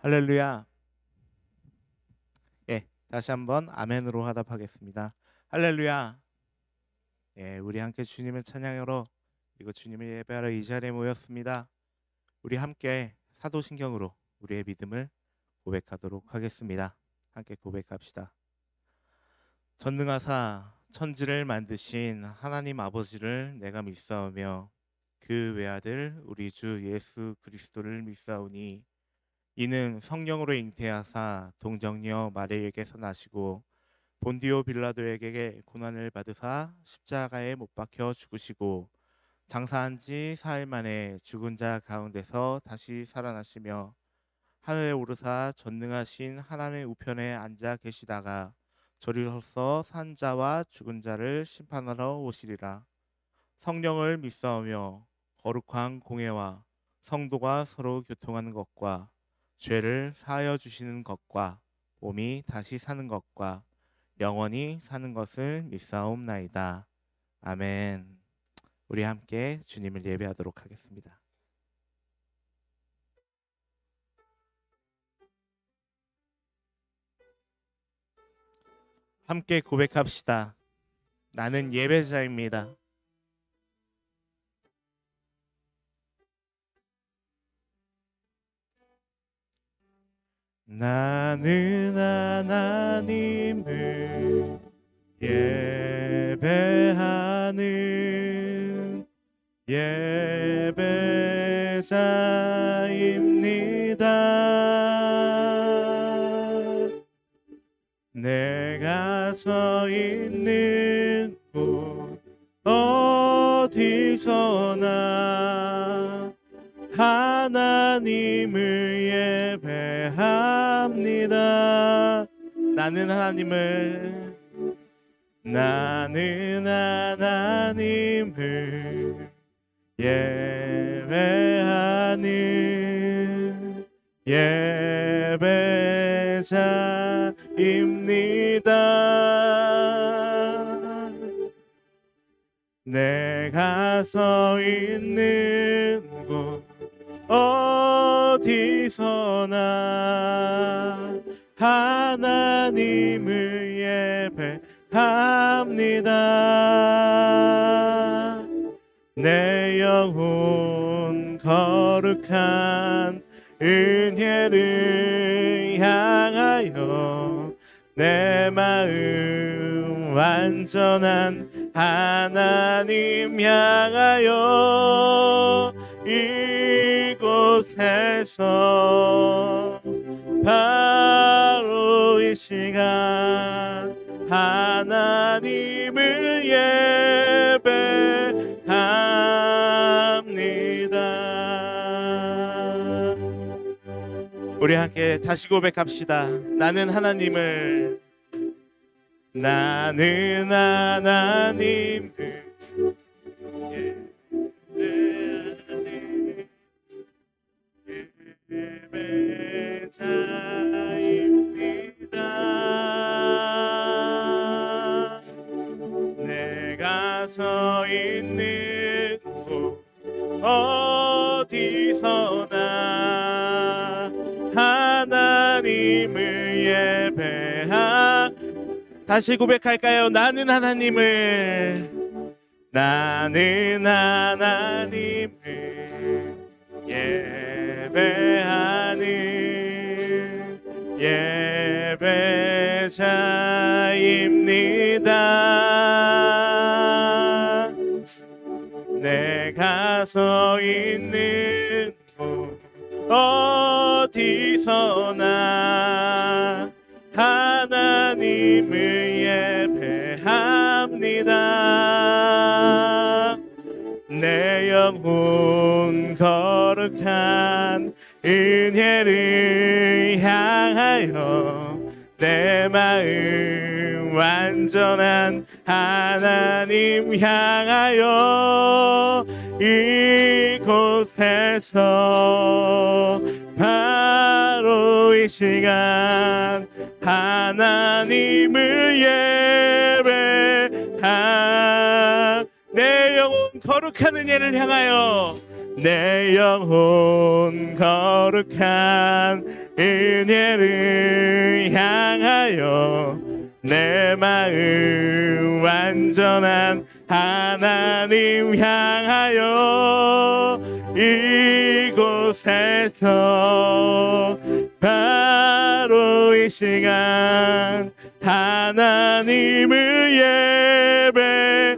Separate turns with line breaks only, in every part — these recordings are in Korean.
할렐루야. 예, 다시 한번 아멘으로 화답하겠습니다. 할렐루야. 예, 우리 함께 주님을 찬양하러 그리고 주님을 예배하러 이 자리에 모였습니다. 우리 함께 사도신경으로 우리의 믿음을 고백하도록 하겠습니다. 함께 고백합시다. 전능하사 천지를 만드신 하나님 아버지를 내가 믿사오며 그 외아들 우리 주 예수 그리스도를 믿사오니 이는 성령으로 잉태하사 동정녀 마리에게서 나시고 본디오 빌라도에게 고난을 받으사 십자가에 못 박혀 죽으시고 장사한 지 사흘 만에 죽은 자 가운데서 다시 살아나시며 하늘에 오르사 전능하신 하나님의 우편에 앉아 계시다가 저리로서 산 자와 죽은 자를 심판하러 오시리라. 성령을 믿사오며 거룩한 공회와 성도가 서로 교통하는 것과 죄를 사하여 주시는 것과 몸이 다시 사는 것과 영원히 사는 것을 믿사옵나이다. 아멘. 우리 함께 주님을 예배하도록 하겠습니다. 함께 고백합시다. 나는 예배자입니다. 나는 하나님을 예배하는 예배자입니다. 내가 서 있는 곳 어디서나 하나님을 예배합니다. 나는 하나님을 예배하는 예배자입니다. 내가 서 있는 곳 어디서나 하나님을 예배합니다. 내 영혼 거룩한 은혜를 향하여 내 마음 완전한 하나님 향하여 이곳에서 바로 이 시간 하나님을 예배합니다. 우리 함께 다시 고백합시다. 나는 하나님을 예배하는 예배자입니다. 내가 서 있는 곳 어디서나 하나님을 다시 고백할까요? 나는 하나님을 예배하는 예배자입니다. 내가 서 있는 곳 어디서나 하나님을 예배합니다. 내 영혼 거룩한 은혜를 향하여 내 마음 완전한 하나님 향하여 이곳에서 바로 이 시간 하나님을 내 영혼 거룩한 은혜를 향하여 내 영혼 거룩한 은혜를 향하여 내 마음 완전한 하나님 향하여 이곳에서 바로 이 시간 하나님을 예배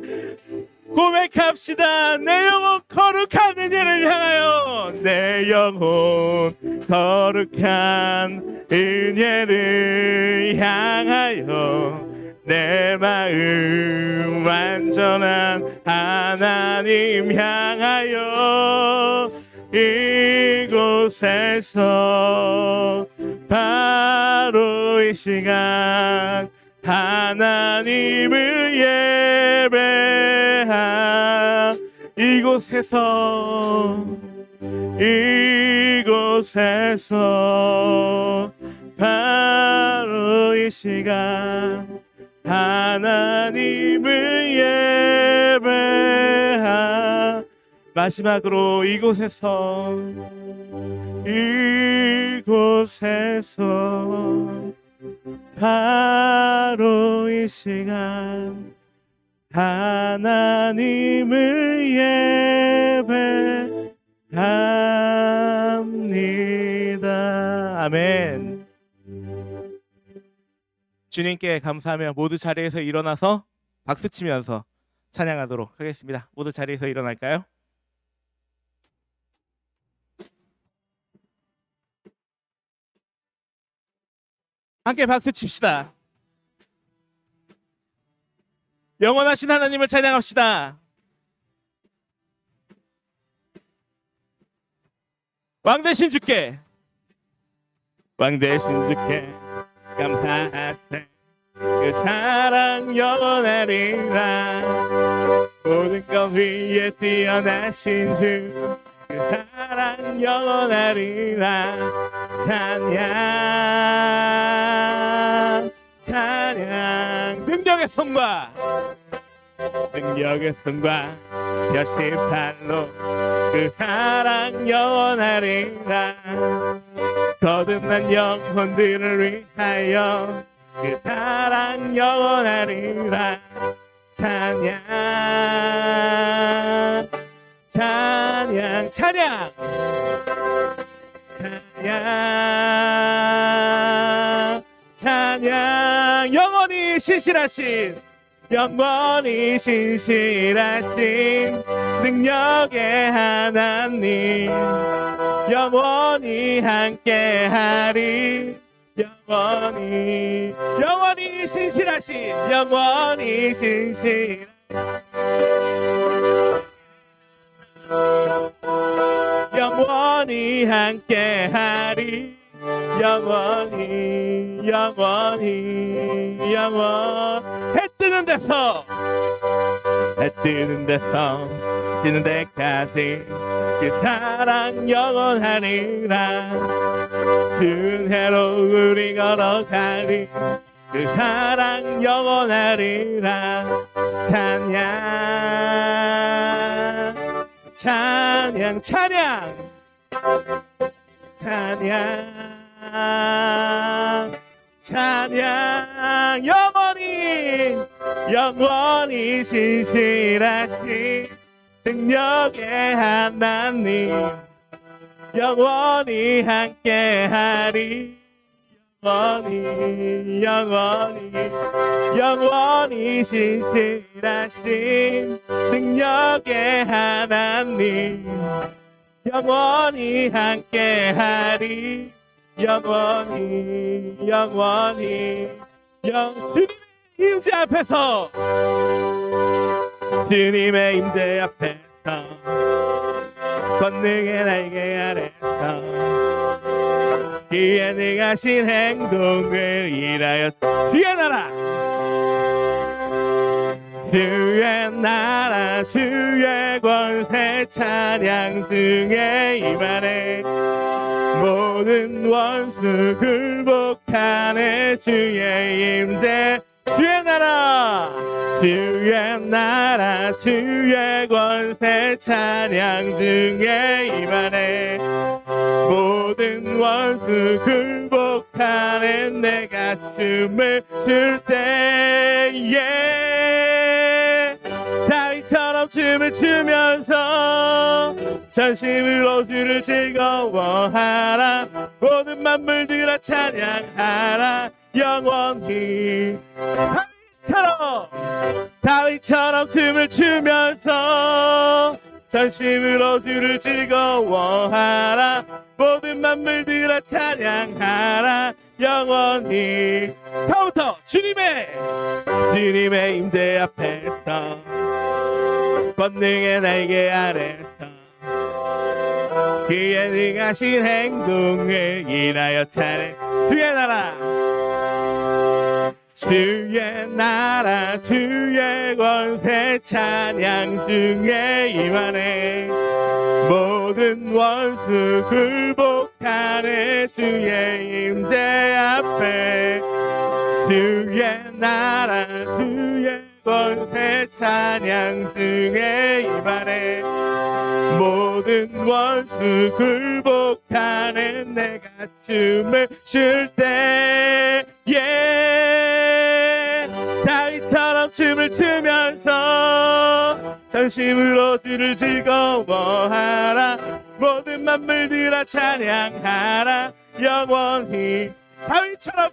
고백합시다. 내 영혼 거룩한 은혜를 향하여 내 영혼 거룩한 은혜를 향하여 내 마음 완전한 하나님 향하여 이곳에서 바로 이 시간 하나님을 예배하 이곳에서 바로 이 시간 하나님을 예배하 마지막으로 이곳에서 바로 이 시간 하나님을 예배합니다. 아멘. 주님께 감사하며 모두 자리에서 일어나서 박수치면서 찬양하도록 하겠습니다. 모두 자리에서 일어날까요? 함께 박수 칩시다. 영원하신 하나님을 찬양합시다. 왕되신 주께 감사하세. 그 사랑 영원하리라. 모든 것 위에 뛰어나신 주 그 사랑 영원하리라. 찬양 능력의 손과 벼슬팔로 그 사랑 영원하리라. 거듭난 영혼들을 위하여 그 사랑 영원하리라. 찬양 영원히 신실하신 능력의 하나님 영원히 함께하리. 영원히 신실하신 영원히 함께하리. 영원히 해 뜨는 데서 지는 데까지 그 사랑 영원하리라. 은혜로 우리 걸어가리. 그 사랑 영원하리라. 찬양 영원히 신실하신 능력의 하나님 영원히 함께하리. 영원히 신실하신 능력의 하나님 영원히 함께하리. 주님의 임재 앞에서 권능의 날개 아래서 그의 능하신 행동을 일하여 주의 나라 주의 권세 찬양 중에 임하네. 모든 원수 굴복하네. 주의 임재 주의 나라 주의 권세 찬양 중에 임하네. 모든 모든 원수 굴복하는 내가 춤을 출 때에 다윗처럼 춤을 추면서 전심으로 주를 즐거워하라. 모든 만물들아 찬양하라. 영원히 다윗처럼 춤을 추면서 전심으로 주를 즐거워하라. 모든 만물들아 찬양하라. 영원히. 처음부터 주님의 임재 앞에서 권능의 날개 아래서 그의 능하신 행동을 인하여 찬양. 주의 나라 주의 권세 찬양 중에 임하네. 모든 원수 굴복하네. 주의 임재 앞에 주의 나라 주의 권세 찬양 중에 임하네. 모든 원수 굴복하는 내가 춤을 출 때에 다윗처럼 춤을 추면서 전심으로 주를 즐거워하라. 모든 만물들아 찬양하라. 영원히. 다윗처럼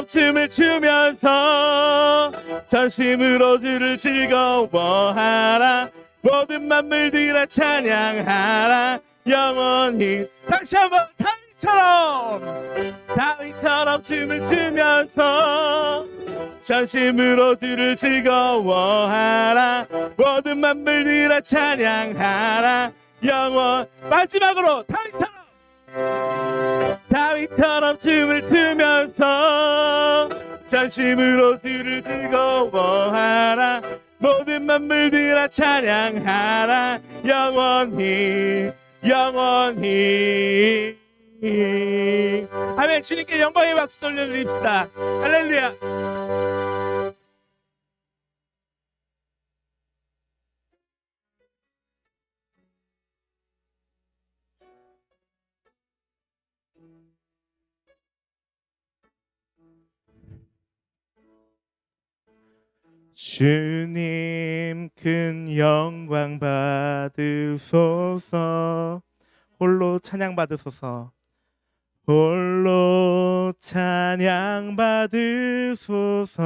춤을 추면서 전심으로 주를 즐거워하라. 모든 만물들아 찬양하라. 영원히. 다시 한번 다윗처럼 춤을 추면서 전심으로 주를 즐거워하라. 모든 만물들아 찬양하라. 영원. 마지막으로 다윗처럼 춤을 추면서 전심으로 주를 즐거워하라. 모든 만물들아 찬양하라. 영원히. 아멘. 주님께 영광의 박수 돌려드립시다. 할렐루야. 주님 큰 영광 받으소서. 홀로 찬양 받으소서. 홀로 찬양 받으소서.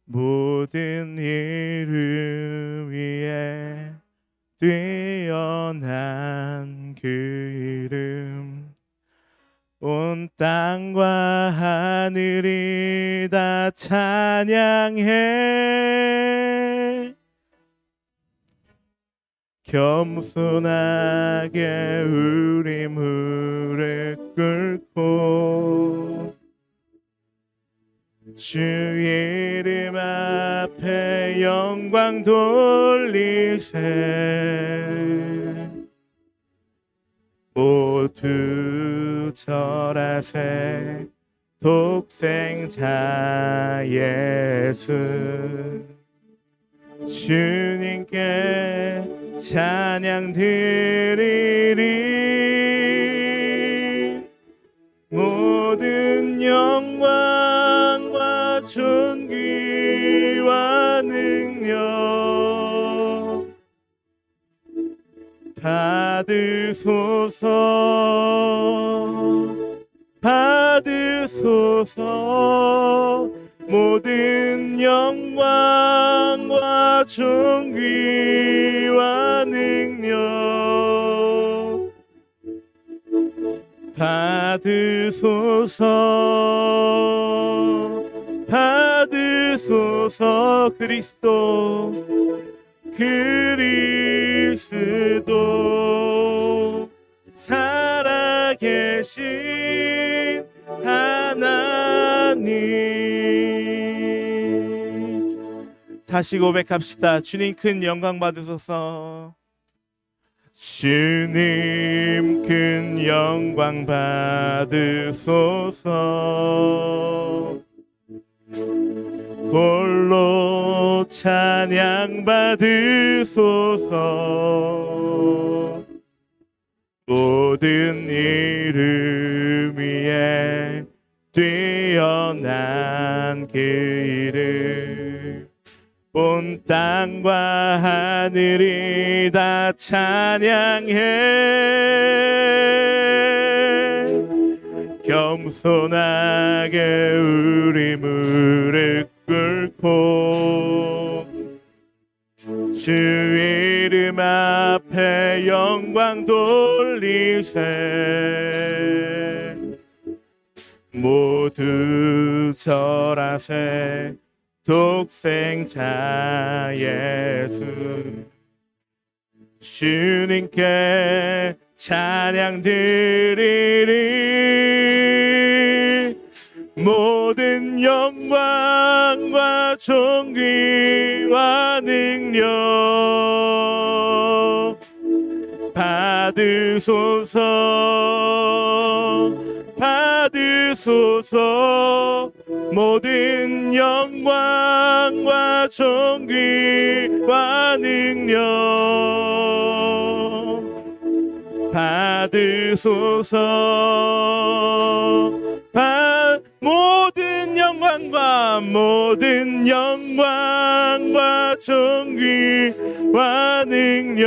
모든 이름 위에 뛰어난 그 이름. 온 땅과 하늘이 다 찬양해. 겸손하게 우리 무릎 꿇고 주 이름 앞에 영광 돌리세. 모두 절하세. 독생자 예수 주님께 찬양 드리리. 모든 영광과 존귀와 능력 받으소서. 모든 영광과 존귀와 능력 받으소서. 그리스도 살아계신 하나님. 다시 고백합시다. 주님 큰 영광 받으소서. 주님 큰 영광 받으소서. 홀로 찬양 받으소서. 모든 이름 위에 뛰어난 그 이름 온 땅과 하늘이 다 찬양해 겸손하게 우리 무릎 꿇고 주 이름 앞에 영광 돌리세 모두 절하세 독생자 예수 주님께 찬양 드리리 모든 영광과 존귀와 능력 받으소서 모든 영광과 존귀와 능력 받으소서 모든 영광과 존귀와 능력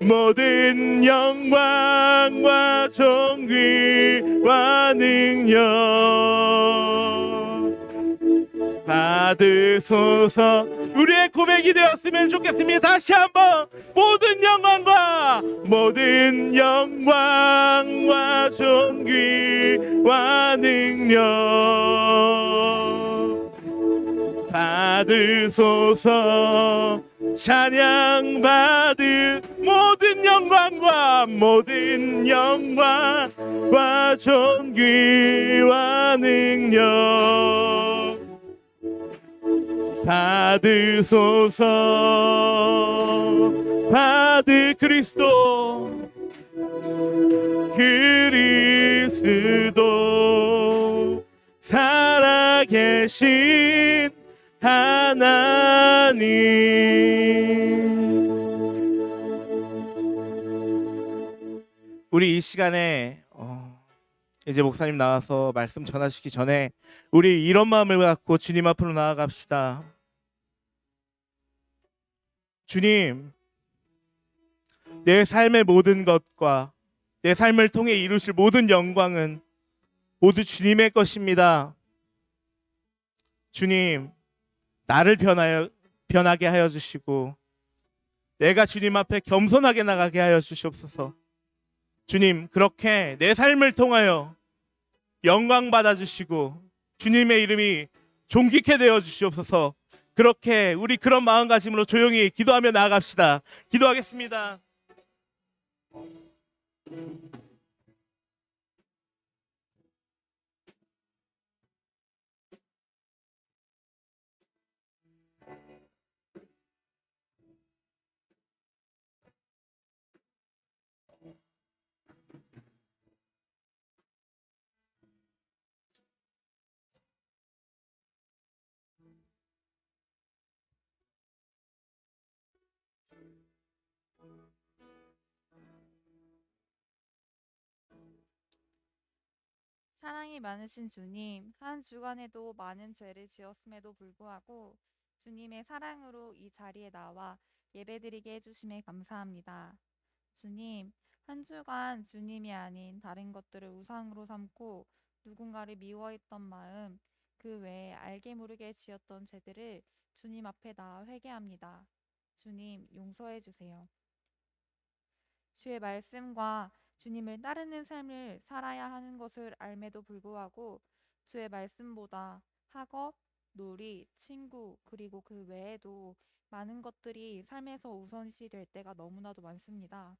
모든 영광과 존귀와 능력 받으소서. 우리의 고백이 되었으면 좋겠습니다. 다시 한번 모든 영광과 존귀와 능력 받으소서. 찬양 모든 영광과 존귀와 능력 받으소서. 그리스도 살아계신 하나님 우리 이 시간에 이제 목사님 나와서 말씀 전하시기 전에 우리 이런 마음을 갖고 주님 앞으로 나아갑시다. 주님, 내 삶의 모든 것과 내 삶을 통해 이루실 모든 영광은 모두 주님의 것입니다. 주님, 나를 변하게 하여 주시고 내가 주님 앞에 겸손하게 나가게 하여 주시옵소서. 주님, 그렇게 내 삶을 통하여 영광 받아 주시고 주님의 이름이 존귀케 되어 주시옵소서. 그렇게 우리 그런 마음가짐으로 조용히 기도하며 나아갑시다. 기도하겠습니다.
사랑이 많으신 주님, 한 주간에도 많은 죄를 지었음에도 불구하고 주님의 사랑으로 이 자리에 나와 예배드리게 해주심에 감사합니다. 주님, 한 주간 주님이 아닌 다른 것들을 우상으로 삼고 누군가를 미워했던 마음, 그 외에 알게 모르게 지었던 죄들을 주님 앞에 나와 회개합니다. 주님, 용서해 주세요. 주의 말씀과 주님을 따르는 삶을 살아야 하는 것을 알매도 불구하고 주의 말씀보다 학업, 놀이, 친구, 그리고 그 외에도 많은 것들이 삶에서 우선시 될 때가 너무나도 많습니다.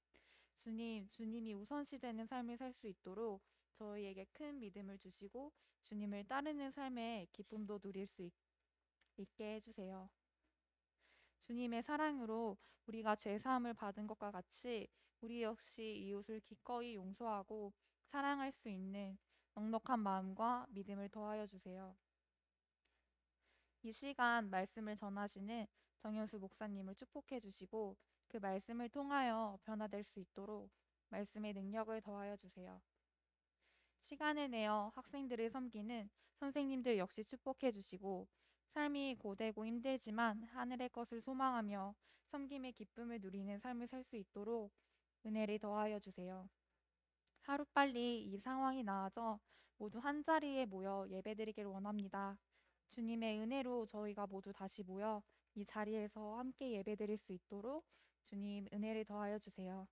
주님이 우선시 되는 삶을 살 수 있도록 저희에게 큰 믿음을 주시고 주님을 따르는 삶에 기쁨도 누릴 수 있게 해주세요. 주님의 사랑으로 우리가 죄사함을 받은 것과 같이 우리 역시 이웃을 기꺼이 용서하고 사랑할 수 있는 넉넉한 마음과 믿음을 더하여 주세요. 이 시간 말씀을 전하시는 정현수 목사님을 축복해 주시고 그 말씀을 통하여 변화될 수 있도록 말씀의 능력을 더하여 주세요. 시간을 내어 학생들을 섬기는 선생님들 역시 축복해 주시고 삶이 고되고 힘들지만 하늘의 것을 소망하며 섬김의 기쁨을 누리는 삶을 살 수 있도록 은혜를 더하여 주세요. 하루빨리 이 상황이 나아져 모두 한자리에 모여 예배드리길 원합니다. 주님의 은혜로 저희가 모두 다시 모여 이 자리에서 함께 예배드릴 수 있도록 주님 은혜를 더하여 주세요.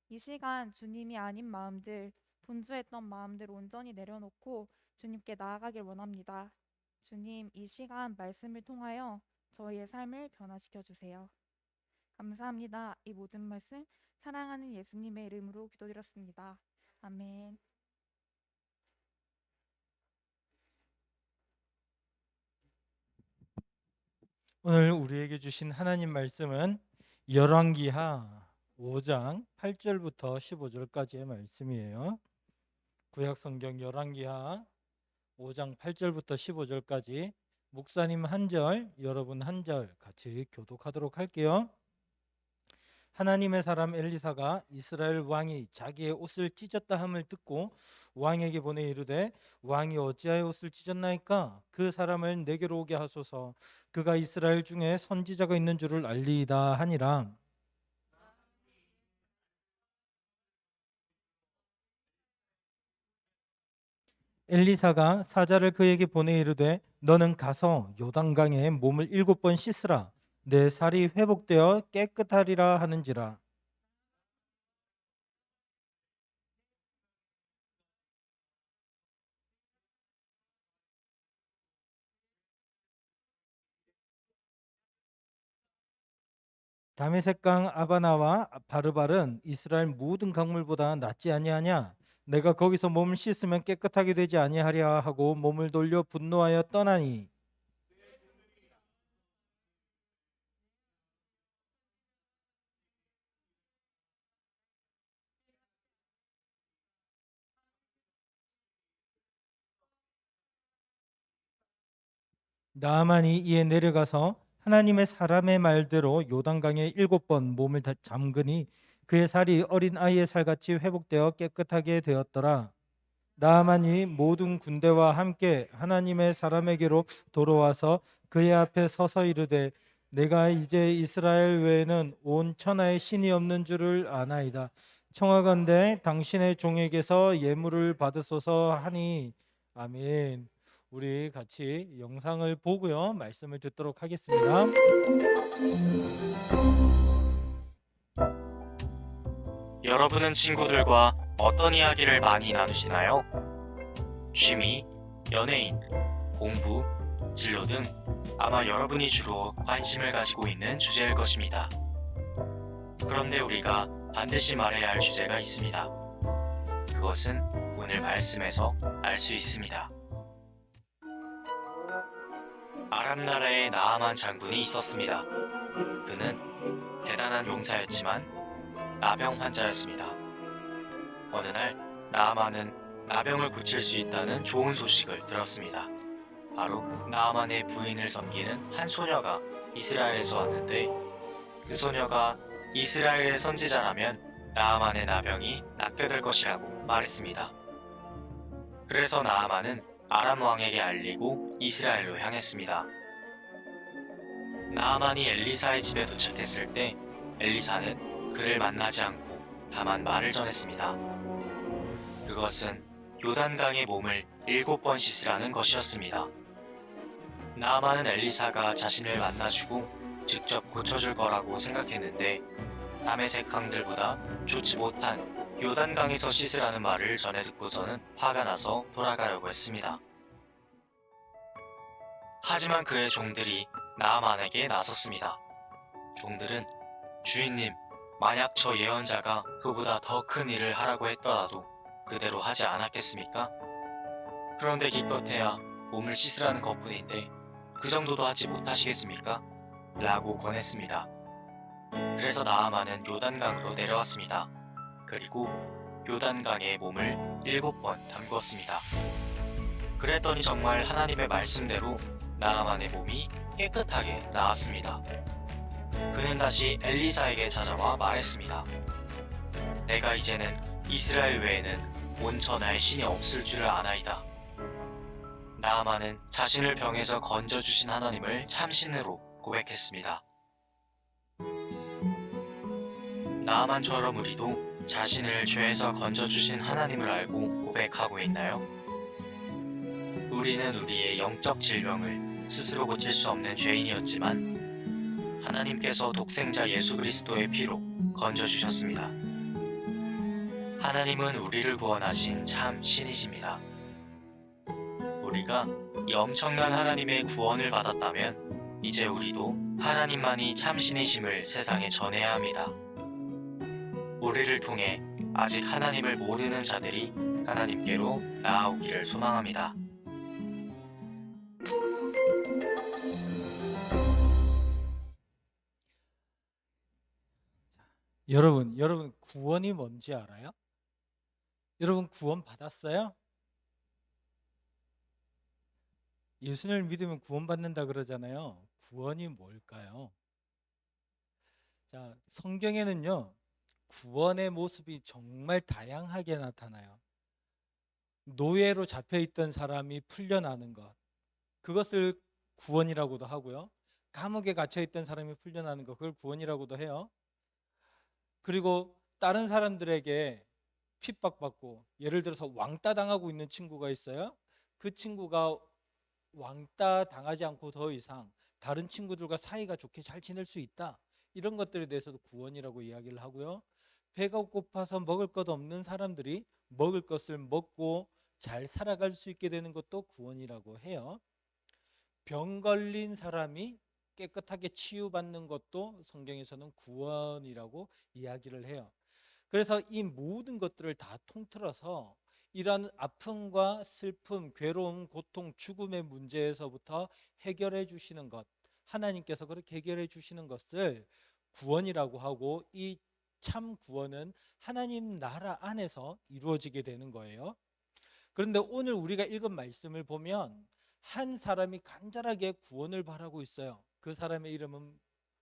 이 시간 주님이 아닌 마음들, 분주했던 마음들 온전히 내려놓고 주님께 나아가길 원합니다. 주님, 이 시간 말씀을 통하여 저희의 삶을 변화시켜 주세요. 감사합니다. 이 모든 말씀 사랑하는 예수님의 이름으로 기도드렸습니다. 아멘.
오늘 우리에게 주신 하나님 말씀은 열왕기하 5장 8절부터 15절까지의 말씀이에요. 구약 성경 열왕기하 5장 8절부터 15절까지 목사님 한 절, 여러분 한 절 같이 교독하도록 할게요. 하나님의 사람 엘리사가 이스라엘 왕이 자기의 옷을 찢었다 함을 듣고 왕에게 보내 이르되 왕이 어찌하여 옷을 찢었나이까? 그 사람을 내게로 오게 하소서. 그가 이스라엘 중에 선지자가 있는 줄을 알리이다 하니라. 엘리사가 사자를 그에게 보내 이르되 너는 가서 요단강에 몸을 7번 씻으라. 내 살이 회복되어 깨끗하리라 하는지라. 다메섹강 아바나와 바르발은 이스라엘 모든 강물보다 낫지 아니하냐? 내가 거기서 몸을 씻으면 깨끗하게 되지 아니하랴 하고 몸을 돌려 분노하여 떠나니 나아만이 이에 내려가서 하나님의 사람의 말대로 요단강에 7번 몸을 잠그니 그의 살이 어린 아이의 살같이 회복되어 깨끗하게 되었더라. 나아만이 모든 군대와 함께 하나님의 사람에게로 돌아와서 그의 앞에 서서 이르되 내가 이제 이스라엘 외에는 온 천하에 신이 없는 줄을 아나이다. 청하건대 당신의 종에게서 예물을 받으소서 하니 아멘. 우리 같이 영상을 보고요 말씀을 듣도록 하겠습니다.
여러분은 친구들과 어떤 이야기를 많이 나누시나요? 취미, 연예인, 공부, 진로 등 아마 여러분이 주로 관심을 가지고 있는 주제일 것입니다. 그런데 우리가 반드시 말해야 할 주제가 있습니다. 그것은 오늘 말씀에서 알 수 있습니다. 아람 나라에 나아만 장군이 있었습니다. 그는 대단한 용사였지만 나병 환자였습니다. 어느 날 나아만은 나병을 고칠 수 있다는 좋은 소식을 들었습니다. 바로 나아만의 부인을 섬기는 한 소녀가 이스라엘에서 왔는데 그 소녀가 이스라엘의 선지자라면 나아만의 나병이 낫게 될 것이라고 말했습니다. 그래서 나아만은 아람 왕에게 알리고 이스라엘로 향했습니다. 나아만이 엘리사의 집에 도착했을 때 엘리사는 그를 만나지 않고 다만 말을 전했습니다. 그것은 요단강의 몸을 7번 씻으라는 것이었습니다. 나아만은 엘리사가 자신을 만나주고 직접 고쳐줄 거라고 생각했는데 다메섹 강들보다 좋지 못한 요단강에서 씻으라는 말을 전해 듣고서는 화가 나서 돌아가려고 했습니다. 하지만 그의 종들이 나아만에게 나섰습니다. 종들은 주인님, 만약 저 예언자가 그보다 더 큰 일을 하라고 했더라도 그대로 하지 않았겠습니까? 그런데 기껏해야 몸을 씻으라는 것뿐인데 그 정도도 하지 못하시겠습니까? 라고 권했습니다. 그래서 나아만은 요단강으로 내려왔습니다. 그리고 요단강에 몸을 7번 담궜습니다. 그랬더니 정말 하나님의 말씀대로 나아만의 몸이 깨끗하게 나았습니다. 그는 다시 엘리사에게 찾아와 말했습니다. 내가 이제는 이스라엘 외에는 온천 알신이 없을 줄을 아나이다. 나아만은 자신을 병에서 건져주신 하나님을 참신으로 고백했습니다. 나아만처럼 우리도 자신을 죄에서 건져주신 하나님을 알고 고백하고 있나요? 우리는 우리의 영적 질병을 스스로 고칠 수 없는 죄인이었지만 하나님께서 독생자 예수 그리스도의 피로 건져주셨습니다. 하나님은 우리를 구원하신 참 신이십니다. 우리가 이 엄청난 하나님의 구원을 받았다면 이제 우리도 하나님만이 참 신이심을 세상에 전해야 합니다. 우리를 통해 아직 하나님을 모르는 자들이 하나님께로 나아오기를 소망합니다.
여러분 구원이 뭔지 알아요? 여러분 구원 받았어요? 예수님을 믿으면 구원받는다 그러잖아요. 구원이 뭘까요? 자, 성경에는요, 구원의 모습이 정말 다양하게 나타나요. 노예로 잡혀 있던 사람이 풀려나는 것, 그것을 구원이라고도 하고요. 감옥에 갇혀 있던 사람이 풀려나는 것, 그걸 구원이라고도 해요. 그리고 다른 사람들에게 핍박받고, 예를 들어서 왕따 당하고 있는 친구가 있어요. 그 친구가 왕따 당하지 않고 더 이상 다른 친구들과 사이가 좋게 잘 지낼 수 있다, 이런 것들에 대해서도 구원이라고 이야기를 하고요. 배가 고파서 먹을 것 없는 사람들이 먹을 것을 먹고 잘 살아갈 수 있게 되는 것도 구원이라고 해요. 병 걸린 사람이 깨끗하게 치유받는 것도 성경에서는 구원이라고 이야기를 해요. 그래서 이 모든 것들을 다 통틀어서 이런 아픔과 슬픔, 괴로움, 고통, 죽음의 문제에서부터 해결해 주시는 것, 하나님께서 그렇게 해결해 주시는 것을 구원이라고 하고, 이 참 구원은 하나님 나라 안에서 이루어지게 되는 거예요. 그런데 오늘 우리가 읽은 말씀을 보면 한 사람이 간절하게 구원을 바라고 있어요. 그 사람의 이름은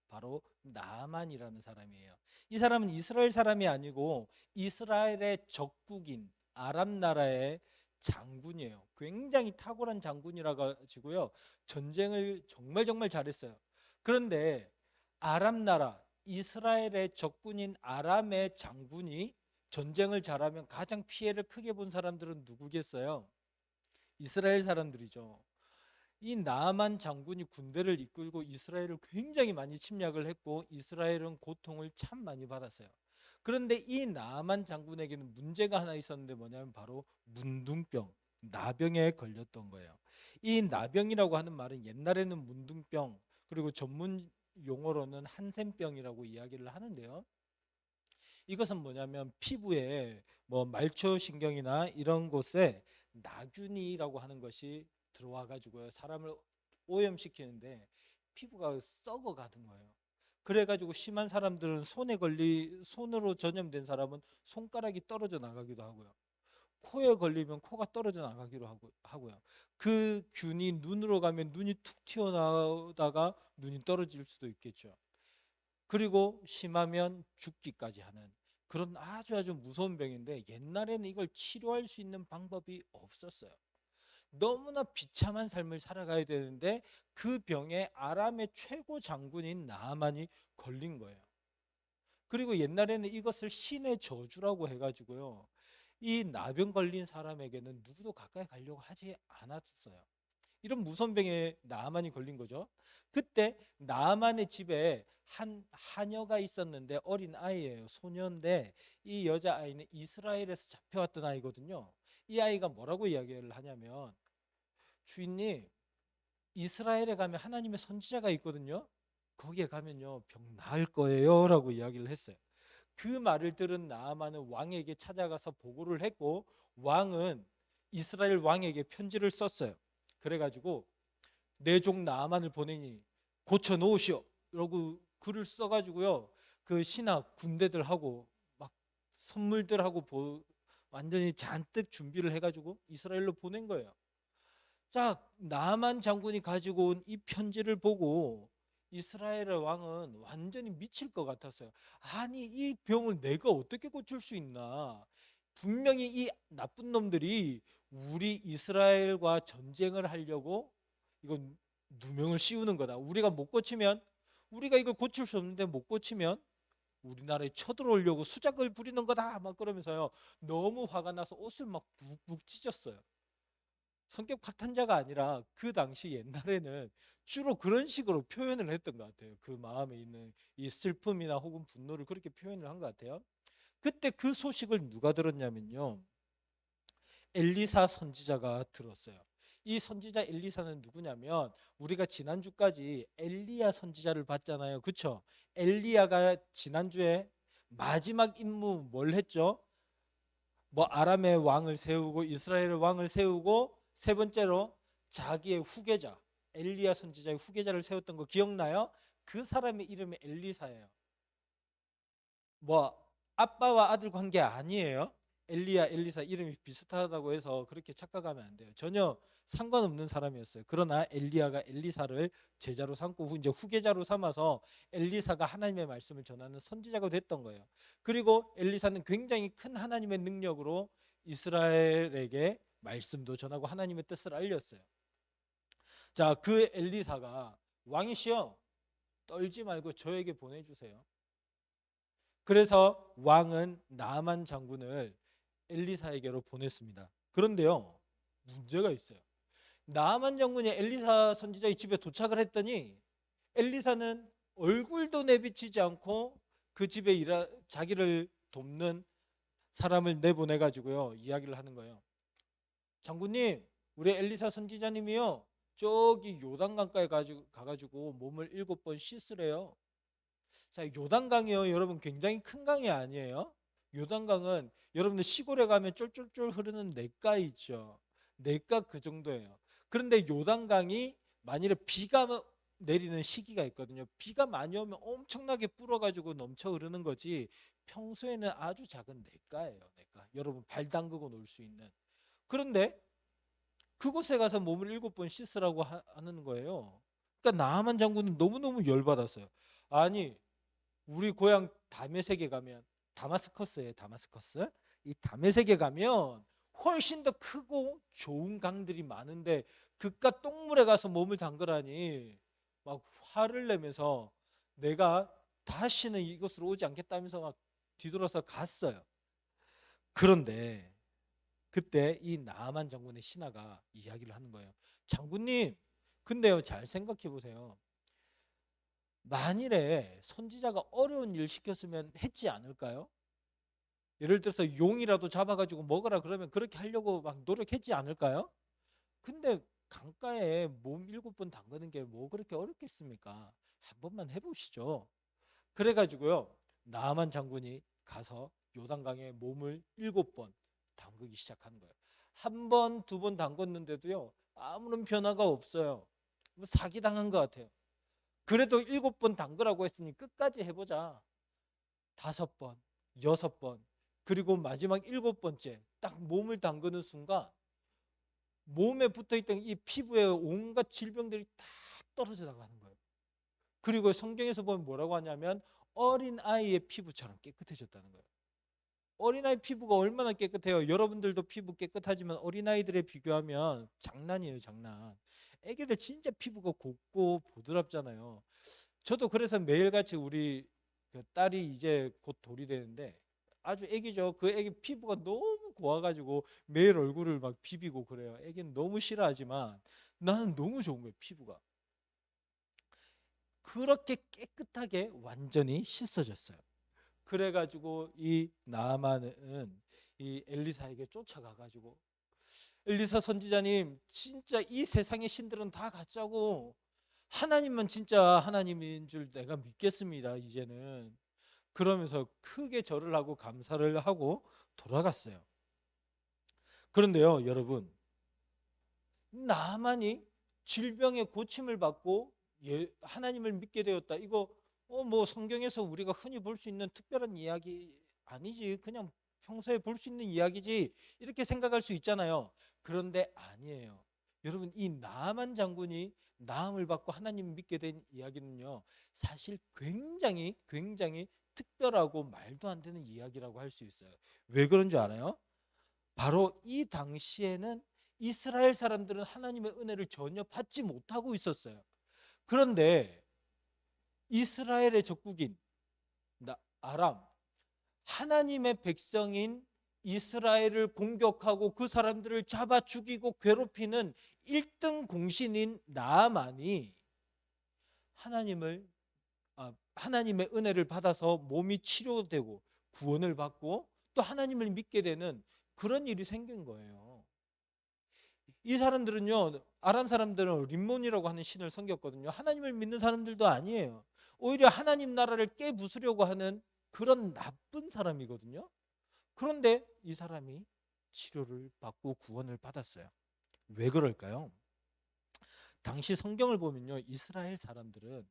바로 나아만이라는 사람이에요. 이 사람은 이스라엘 사람이 아니고 이스라엘의 적국인 아람 나라의 장군이에요. 굉장히 탁월한 장군이라 가지고요, 전쟁을 정말 잘했어요. 그런데 아람 나라, 이스라엘의 적군인 아람의 장군이 전쟁을 잘하면 가장 피해를 크게 본 사람들은 누구겠어요? 이스라엘 사람들이죠. 이 나아만 장군이 군대를 이끌고 이스라엘을 굉장히 많이 침략을 했고, 이스라엘은 고통을 참 많이 받았어요. 그런데 이 나아만 장군에게는 문제가 하나 있었는데 뭐냐면 바로 문둥병, 나병에 걸렸던 거예요. 이 나병이라고 하는 말은 옛날에는 문둥병, 그리고 전문 용어로는 한센병이라고 이야기를 하는데요. 이것은 뭐냐면 피부에 뭐 말초신경이나 이런 곳에 나균이라고 하는 것이 들어와 가지고요, 사람을 오염시키는데 피부가 썩어가는 거예요. 그래가지고 심한 사람들은 손으로 전염된 사람은 손가락이 떨어져 나가기도 하고요. 코에 걸리면 코가 떨어져 나가기도 하고요. 그 균이 눈으로 가면 눈이 툭 튀어나오다가 눈이 떨어질 수도 있겠죠. 그리고 심하면 죽기까지 하는 그런 아주 무서운 병인데, 옛날에는 이걸 치료할 수 있는 방법이 없었어요. 너무나 비참한 삶을 살아가야 되는데 그 병에 아람의 최고 장군인 나아만이 걸린 거예요. 그리고 옛날에는 이것을 신의 저주라고 해가지고요, 이 나병 걸린 사람에게는 누구도 가까이 가려고 하지 않았어요. 이런 무서운 병에 나아만이 걸린 거죠. 그때 나아만의 집에 한 하녀가 있었는데, 어린 아이예요. 소녀인데 이 여자아이는 이스라엘에서 잡혀왔던 아이거든요. 이 아이가 뭐라고 이야기를 하냐면, 주인님, 이스라엘에 가면 하나님의 선지자가 있거든요. 거기에 가면요 병 나을 거예요 라고 이야기를 했어요. 그 말을 들은 나아만은 왕에게 찾아가서 보고를 했고, 왕은 이스라엘 왕에게 편지를 썼어요. 그래가지고 내 종 나아만을 보내니 고쳐 놓으시오 라고 글을 써가지고요, 그 신하 군대들하고 막 선물들하고 완전히 잔뜩 준비를 해가지고 이스라엘로 보낸 거예요. 자, 나만 장군이 가지고 온 이 편지를 보고 이스라엘의 왕은 완전히 미칠 것 같았어요. 아니, 이 병을 내가 어떻게 고칠 수 있나? 분명히 이 나쁜 놈들이 우리 이스라엘과 전쟁을 하려고 이건 누명을 씌우는 거다. 우리가 못 고치면, 우리가 이걸 고칠 수 없는데 못 고치면 우리나라에 쳐들어오려고 수작을 부리는 거다. 막 그러면서요. 너무 화가 나서 옷을 막 북북 찢었어요. 성격 파탄자가 아니라 그 당시 옛날에는 주로 그런 식으로 표현을 했던 것 같아요. 그 마음에 있는 이 슬픔이나 혹은 분노를 그렇게 표현을 한 것 같아요. 그때 그 소식을 누가 들었냐면요. 엘리사 선지자가 들었어요. 이 선지자 엘리사는 누구냐면 우리가 지난주까지 엘리야 선지자를 봤잖아요. 그쵸? 엘리야가 지난주에 마지막 임무 뭘 했죠? 뭐 아람의 왕을 세우고 이스라엘의 왕을 세우고 세 번째로 자기의 후계자 엘리야 선지자의 후계자를 세웠던 거 기억나요? 그 사람의 이름이 엘리사예요. 뭐 아빠와 아들 관계 아니에요. 엘리야 엘리사 이름이 비슷하다고 해서 그렇게 착각하면 안 돼요. 전혀 상관없는 사람이었어요. 그러나 엘리야가 엘리사를 제자로 삼고 이제 후계자로 삼아서 엘리사가 하나님의 말씀을 전하는 선지자가 됐던 거예요. 그리고 엘리사는 굉장히 큰 하나님의 능력으로 이스라엘에게 말씀도 전하고 하나님의 뜻을 알렸어요. 자, 그 엘리사가 왕이시여 떨지 말고 저에게 보내주세요. 그래서 왕은 나만 장군을 엘리사에게로 보냈습니다. 그런데요, 문제가 있어요. 나만 장군이 엘리사 선지자의 집에 도착을 했더니 엘리사는 얼굴도 내비치지 않고 그 집에 자기를 돕는 사람을 내보내 가지고요 이야기를 하는 거예요. 장군님, 우리 엘리사 선지자님이요 저기 요단강가에 가가지고 몸을 7번 씻으래요. 자, 요단강이요 여러분 굉장히 큰 강이 아니에요. 요단강은 여러분들 시골에 가면 쫄쫄쫄 흐르는 냇가 있죠. 냇가 그 정도예요. 그런데 요단강이 만일에 비가 내리는 시기가 있거든요. 비가 많이 오면 엄청나게 불어가지고 넘쳐 흐르는 거지 평소에는 아주 작은 냇가예요. 냇가. 여러분 발 담그고 놀 수 있는. 그런데 그곳에 가서 몸을 7번 씻으라고 하는 거예요. 그러니까 나하만 장군은 너무너무 열받았어요. 아니 우리 고향 다메섹에 가면 다마스커스예요. 다마스커스. 이 다메섹에 가면 훨씬 더 크고 좋은 강들이 많은데 그깟 똥물에 가서 몸을 담그라니 막 화를 내면서 내가 다시는 이곳으로 오지 않겠다면서 막 뒤돌아서 갔어요. 그런데 그때 이 나아만 장군의 신하가 이야기를 하는 거예요. 장군님, 근데요 잘 생각해 보세요. 만일에 선지자가 어려운 일 시켰으면 했지 않을까요? 예를 들어서 용이라도 잡아가지고 먹으라 그러면 그렇게 하려고 막 노력했지 않을까요? 근데 강가에 몸 7번 담그는 게 뭐 그렇게 어렵겠습니까? 한 번만 해보시죠. 그래가지고요 나아만 장군이 가서 요단강에 몸을 7번 담그기 시작하는 거예요. 한 번, 두 번 담궜는데도요 아무런 변화가 없어요. 뭐 사기당한 것 같아요. 그래도 7번 담그라고 했으니 끝까지 해보자. 5번, 6번, 그리고 마지막 7번째 딱 몸을 담그는 순간 몸에 붙어있던 이 피부에 온갖 질병들이 다 떨어져 나가는 거예요. 그리고 성경에서 보면 뭐라고 하냐면 어린 아이의 피부처럼 깨끗해졌다는 거예요. 어린아이 피부가 얼마나 깨끗해요. 여러분들도 피부 깨끗하지만 어린아이들에 비교하면 장난이에요, 장난. 애기들 진짜 피부가 곱고 부드럽잖아요. 저도 그래서 매일같이 우리 그 딸이 이제 곧 돌이 되는데 아주 애기죠. 그 애기 피부가 너무 고와가지고 매일 얼굴을 막 비비고 그래요. 애기는 너무 싫어하지만 나는 너무 좋은 거예요, 피부가. 그렇게 깨끗하게 완전히 씻어졌어요. 그래가지고 이 나아만은 이 엘리사에게 쫓아가가지고 엘리사 선지자님 진짜 이 세상의 신들은 다 가짜고 하나님만 진짜 하나님인 줄 내가 믿겠습니다 이제는. 그러면서 크게 절을 하고 감사를 하고 돌아갔어요. 그런데요 여러분 나만이 질병의 고침을 받고 하나님을 믿게 되었다. 이거 뭐 성경에서 우리가 흔히 볼 수 있는 특별한 이야기 아니지. 그냥 평소에 볼 수 있는 이야기지. 이렇게 생각할 수 있잖아요. 그런데 아니에요. 여러분, 이 나아만 장군이 나음을 받고 하나님을 믿게 된 이야기는요, 사실 굉장히 특별하고 말도 안 되는 이야기라고 할 수 있어요. 왜 그런 줄 알아요? 바로 이 당시에는 이스라엘 사람들은 하나님의 은혜를 전혀 받지 못하고 있었어요. 그런데 이스라엘의 적국인 아람, 하나님의 백성인 이스라엘을 공격하고 그 사람들을 잡아 죽이고 괴롭히는 1등 공신인 나아만이 하나님의 은혜를 받아서 몸이 치료되고 구원을 받고 또 하나님을 믿게 되는 그런 일이 생긴 거예요. 이 사람들은요, 아람 사람들은 림몬이라고 하는 신을 섬겼거든요. 하나님을 믿는 사람들도 아니에요. 오히려 하나님 나라를 깨부수려고 하는 그런 나쁜 사람이거든요. 그런데 이 사람이 치료를 받고 구원을 받았어요. 왜 그럴까요? 당시 성경을 보면요, 이스라엘 사람들은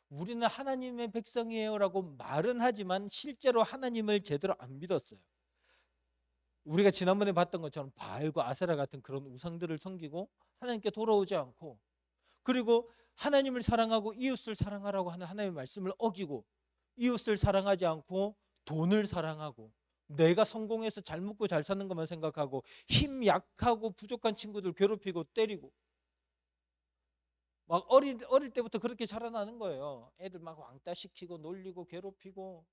우리는 하나님의 백성이에요라고 말은 하지만 실제로 하나님을 제대로 안 믿었어요. 우리가 지난번에 봤던 것처럼 바알과 아세라 같은 그런 우상들을 섬기고 하나님께 돌아오지 않고, 그리고 하나님을 사랑하고 이웃을 사랑하라고 하는 하나님의 말씀을 어기고, 이웃을 사랑하지 않고 돈을 사랑하고, 내가 성공해서 잘 먹고 잘 사는 것만 생각하고, 힘 약하고 부족한 친구들 괴롭히고 때리고, 막 어릴 때부터 그렇게 자라나는 거예요. 애들 막 왕따 시키고 놀리고 괴롭히고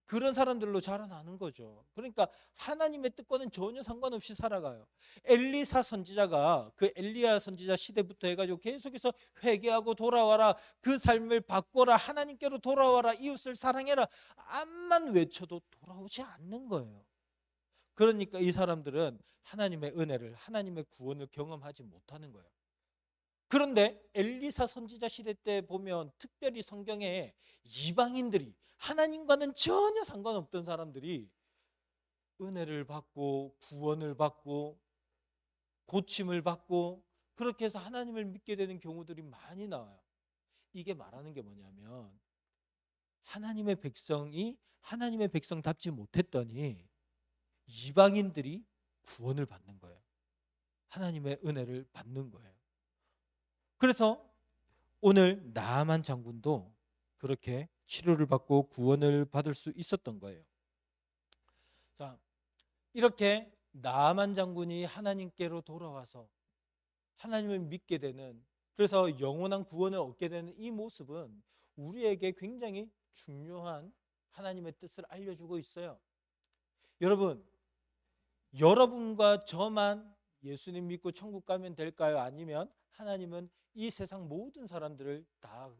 그런 사람들로 자라나는 거죠. 그러니까 하나님의 뜻과는 전혀 상관없이 살아가요. 엘리사 선지자가 그 엘리야 선지자 시대부터 해가지고 계속해서 회개하고 돌아와라, 그 삶을 바꿔라, 하나님께로 돌아와라, 이웃을 사랑해라, 암만 외쳐도 돌아오지 않는 거예요. 그러니까 이 사람들은 하나님의 은혜를, 하나님의 구원을 경험하지 못하는 거예요. 그런데 엘리사 선지자 시대 때 보면 특별히 성경에 이방인들이, 하나님과는 전혀 상관없던 사람들이 은혜를 받고 구원을 받고 고침을 받고 그렇게 해서 하나님을 믿게 되는 경우들이 많이 나와요. 이게 말하는 게 뭐냐면 하나님의 백성이 하나님의 백성답지 못했더니 이방인들이 구원을 받는 거예요. 하나님의 은혜를 받는 거예요. 그래서 오늘 나아만 장군도 그렇게 치료를 받고 구원을 받을 수 있었던 거예요. 자, 이렇게 나아만 장군이 하나님께로 돌아와서 하나님을 믿게 되는, 그래서 영원한 구원을 얻게 되는 이 모습은 우리에게 굉장히 중요한 하나님의 뜻을 알려주고 있어요. 여러분과 저만 예수님 믿고 천국 가면 될까요? 아니면 하나님은 이 세상 모든 사람들을 다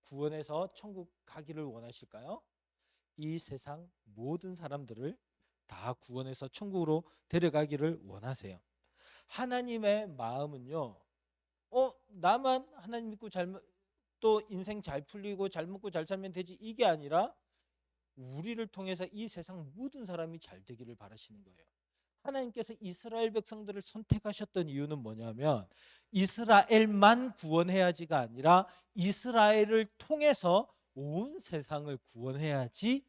구원해서 천국 가기를 원하실까요? 이 세상 모든 사람들을 다 구원해서 천국으로 데려가기를 원하세요. 하나님의 마음은요, 나만 하나님 믿고 또 인생 잘 풀리고 잘 먹고 잘 살면 되지, 이게 아니라 우리를 통해서 이 세상 모든 사람이 잘 되기를 바라시는 거예요. 하나님께서 이스라엘 백성들을 선택하셨던 이유는 뭐냐면 이스라엘만 구원해야지가 아니라 이스라엘을 통해서 온 세상을 구원해야지,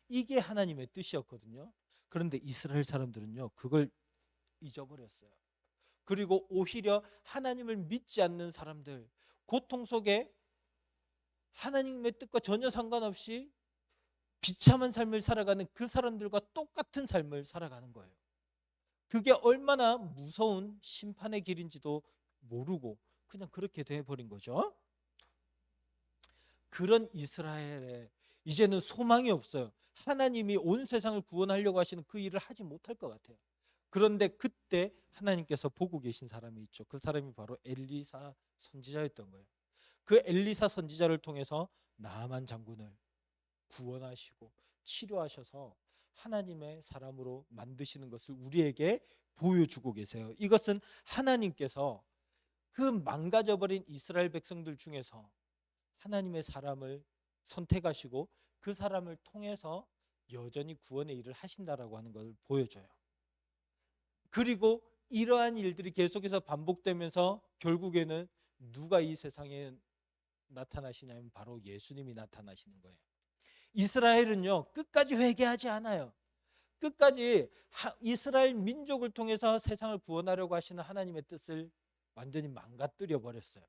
이게 하나님의 뜻이었거든요. 그런데 이스라엘 사람들은요, 그걸 잊어버렸어요. 그리고 오히려 하나님을 믿지 않는 사람들, 고통 속에 하나님의 뜻과 전혀 상관없이 비참한 삶을 살아가는 그 사람들과 똑같은 삶을 살아가는 거예요. 그게 얼마나 무서운 심판의 길인지도 모르고 그냥 그렇게 돼버린 거죠. 그런 이스라엘에 이제는 소망이 없어요. 하나님이 온 세상을 구원하려고 하시는 그 일을 하지 못할 것 같아요. 그런데 그때 하나님께서 보고 계신 사람이 있죠. 그 사람이 바로 엘리사 선지자였던 거예요. 그 엘리사 선지자를 통해서 나아만 장군을 구원하시고 치료하셔서 하나님의 사람으로 만드시는 것을 우리에게 보여주고 계세요. 이것은 하나님께서 그 망가져버린 이스라엘 백성들 중에서 하나님의 사람을 선택하시고 그 사람을 통해서 여전히 구원의 일을 하신다라고 하는 걸 보여줘요. 그리고 이러한 일들이 계속해서 반복되면서 결국에는 누가 이 세상에 나타나시냐면 바로 예수님이 나타나시는 거예요. 이스라엘은요, 끝까지 회개하지 않아요. 끝까지 이스라엘 민족을 통해서 세상을 구원하려고 하시는 하나님의 뜻을 완전히 망가뜨려 버렸어요.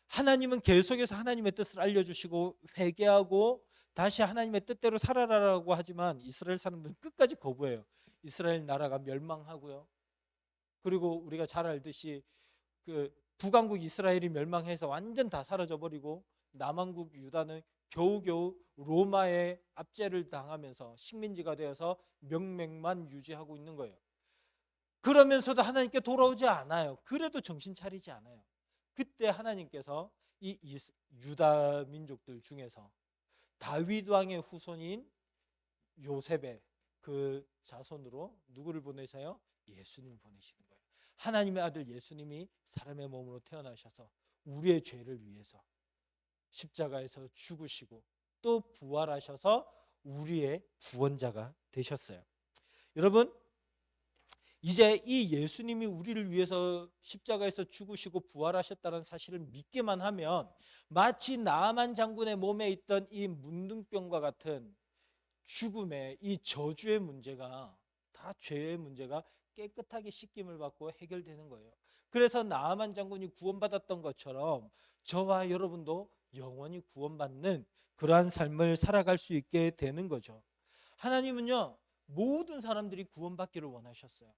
하나님은 계속해서 하나님의 뜻을 알려주시고 회개하고 다시 하나님의 뜻대로 살아라라고 하지만 이스라엘 사람들은 끝까지 거부해요. 이스라엘 나라가 멸망하고요. 그리고 우리가 잘 알듯이 그 북왕국 이스라엘이 멸망해서 완전 다 사라져 버리고 남왕국 유다는 겨우겨우 로마의 압제를 당하면서 식민지가 되어서 명맥만 유지하고 있는 거예요. 그러면서도 하나님께 돌아오지 않아요. 그래도 정신 차리지 않아요. 그때 하나님께서 이 유다 민족들 중에서 다윗 왕의 후손인 요셉의 그 자손으로 누구를 보내세요? 예수님을 보내시는 거예요. 하나님의 아들 예수님이 사람의 몸으로 태어나셔서 우리의 죄를 위해서 십자가에서 죽으시고 또 부활하셔서 우리의 구원자가 되셨어요. 여러분, 이제 이 예수님이 우리를 위해서 십자가에서 죽으시고 부활하셨다는 사실을 믿기만 하면 마치 나아만 장군의 몸에 있던 이 문둥병과 같은 죽음의 이 저주의 문제가 다 죄의 문제가 깨끗하게 씻김을 받고 해결되는 거예요. 그래서 나아만 장군이 구원받았던 것처럼 저와 여러분도 영원히 구원받는 그러한 삶을 살아갈 수 있게 되는 거죠. 하나님은요, 모든 사람들이 구원받기를 원하셨어요.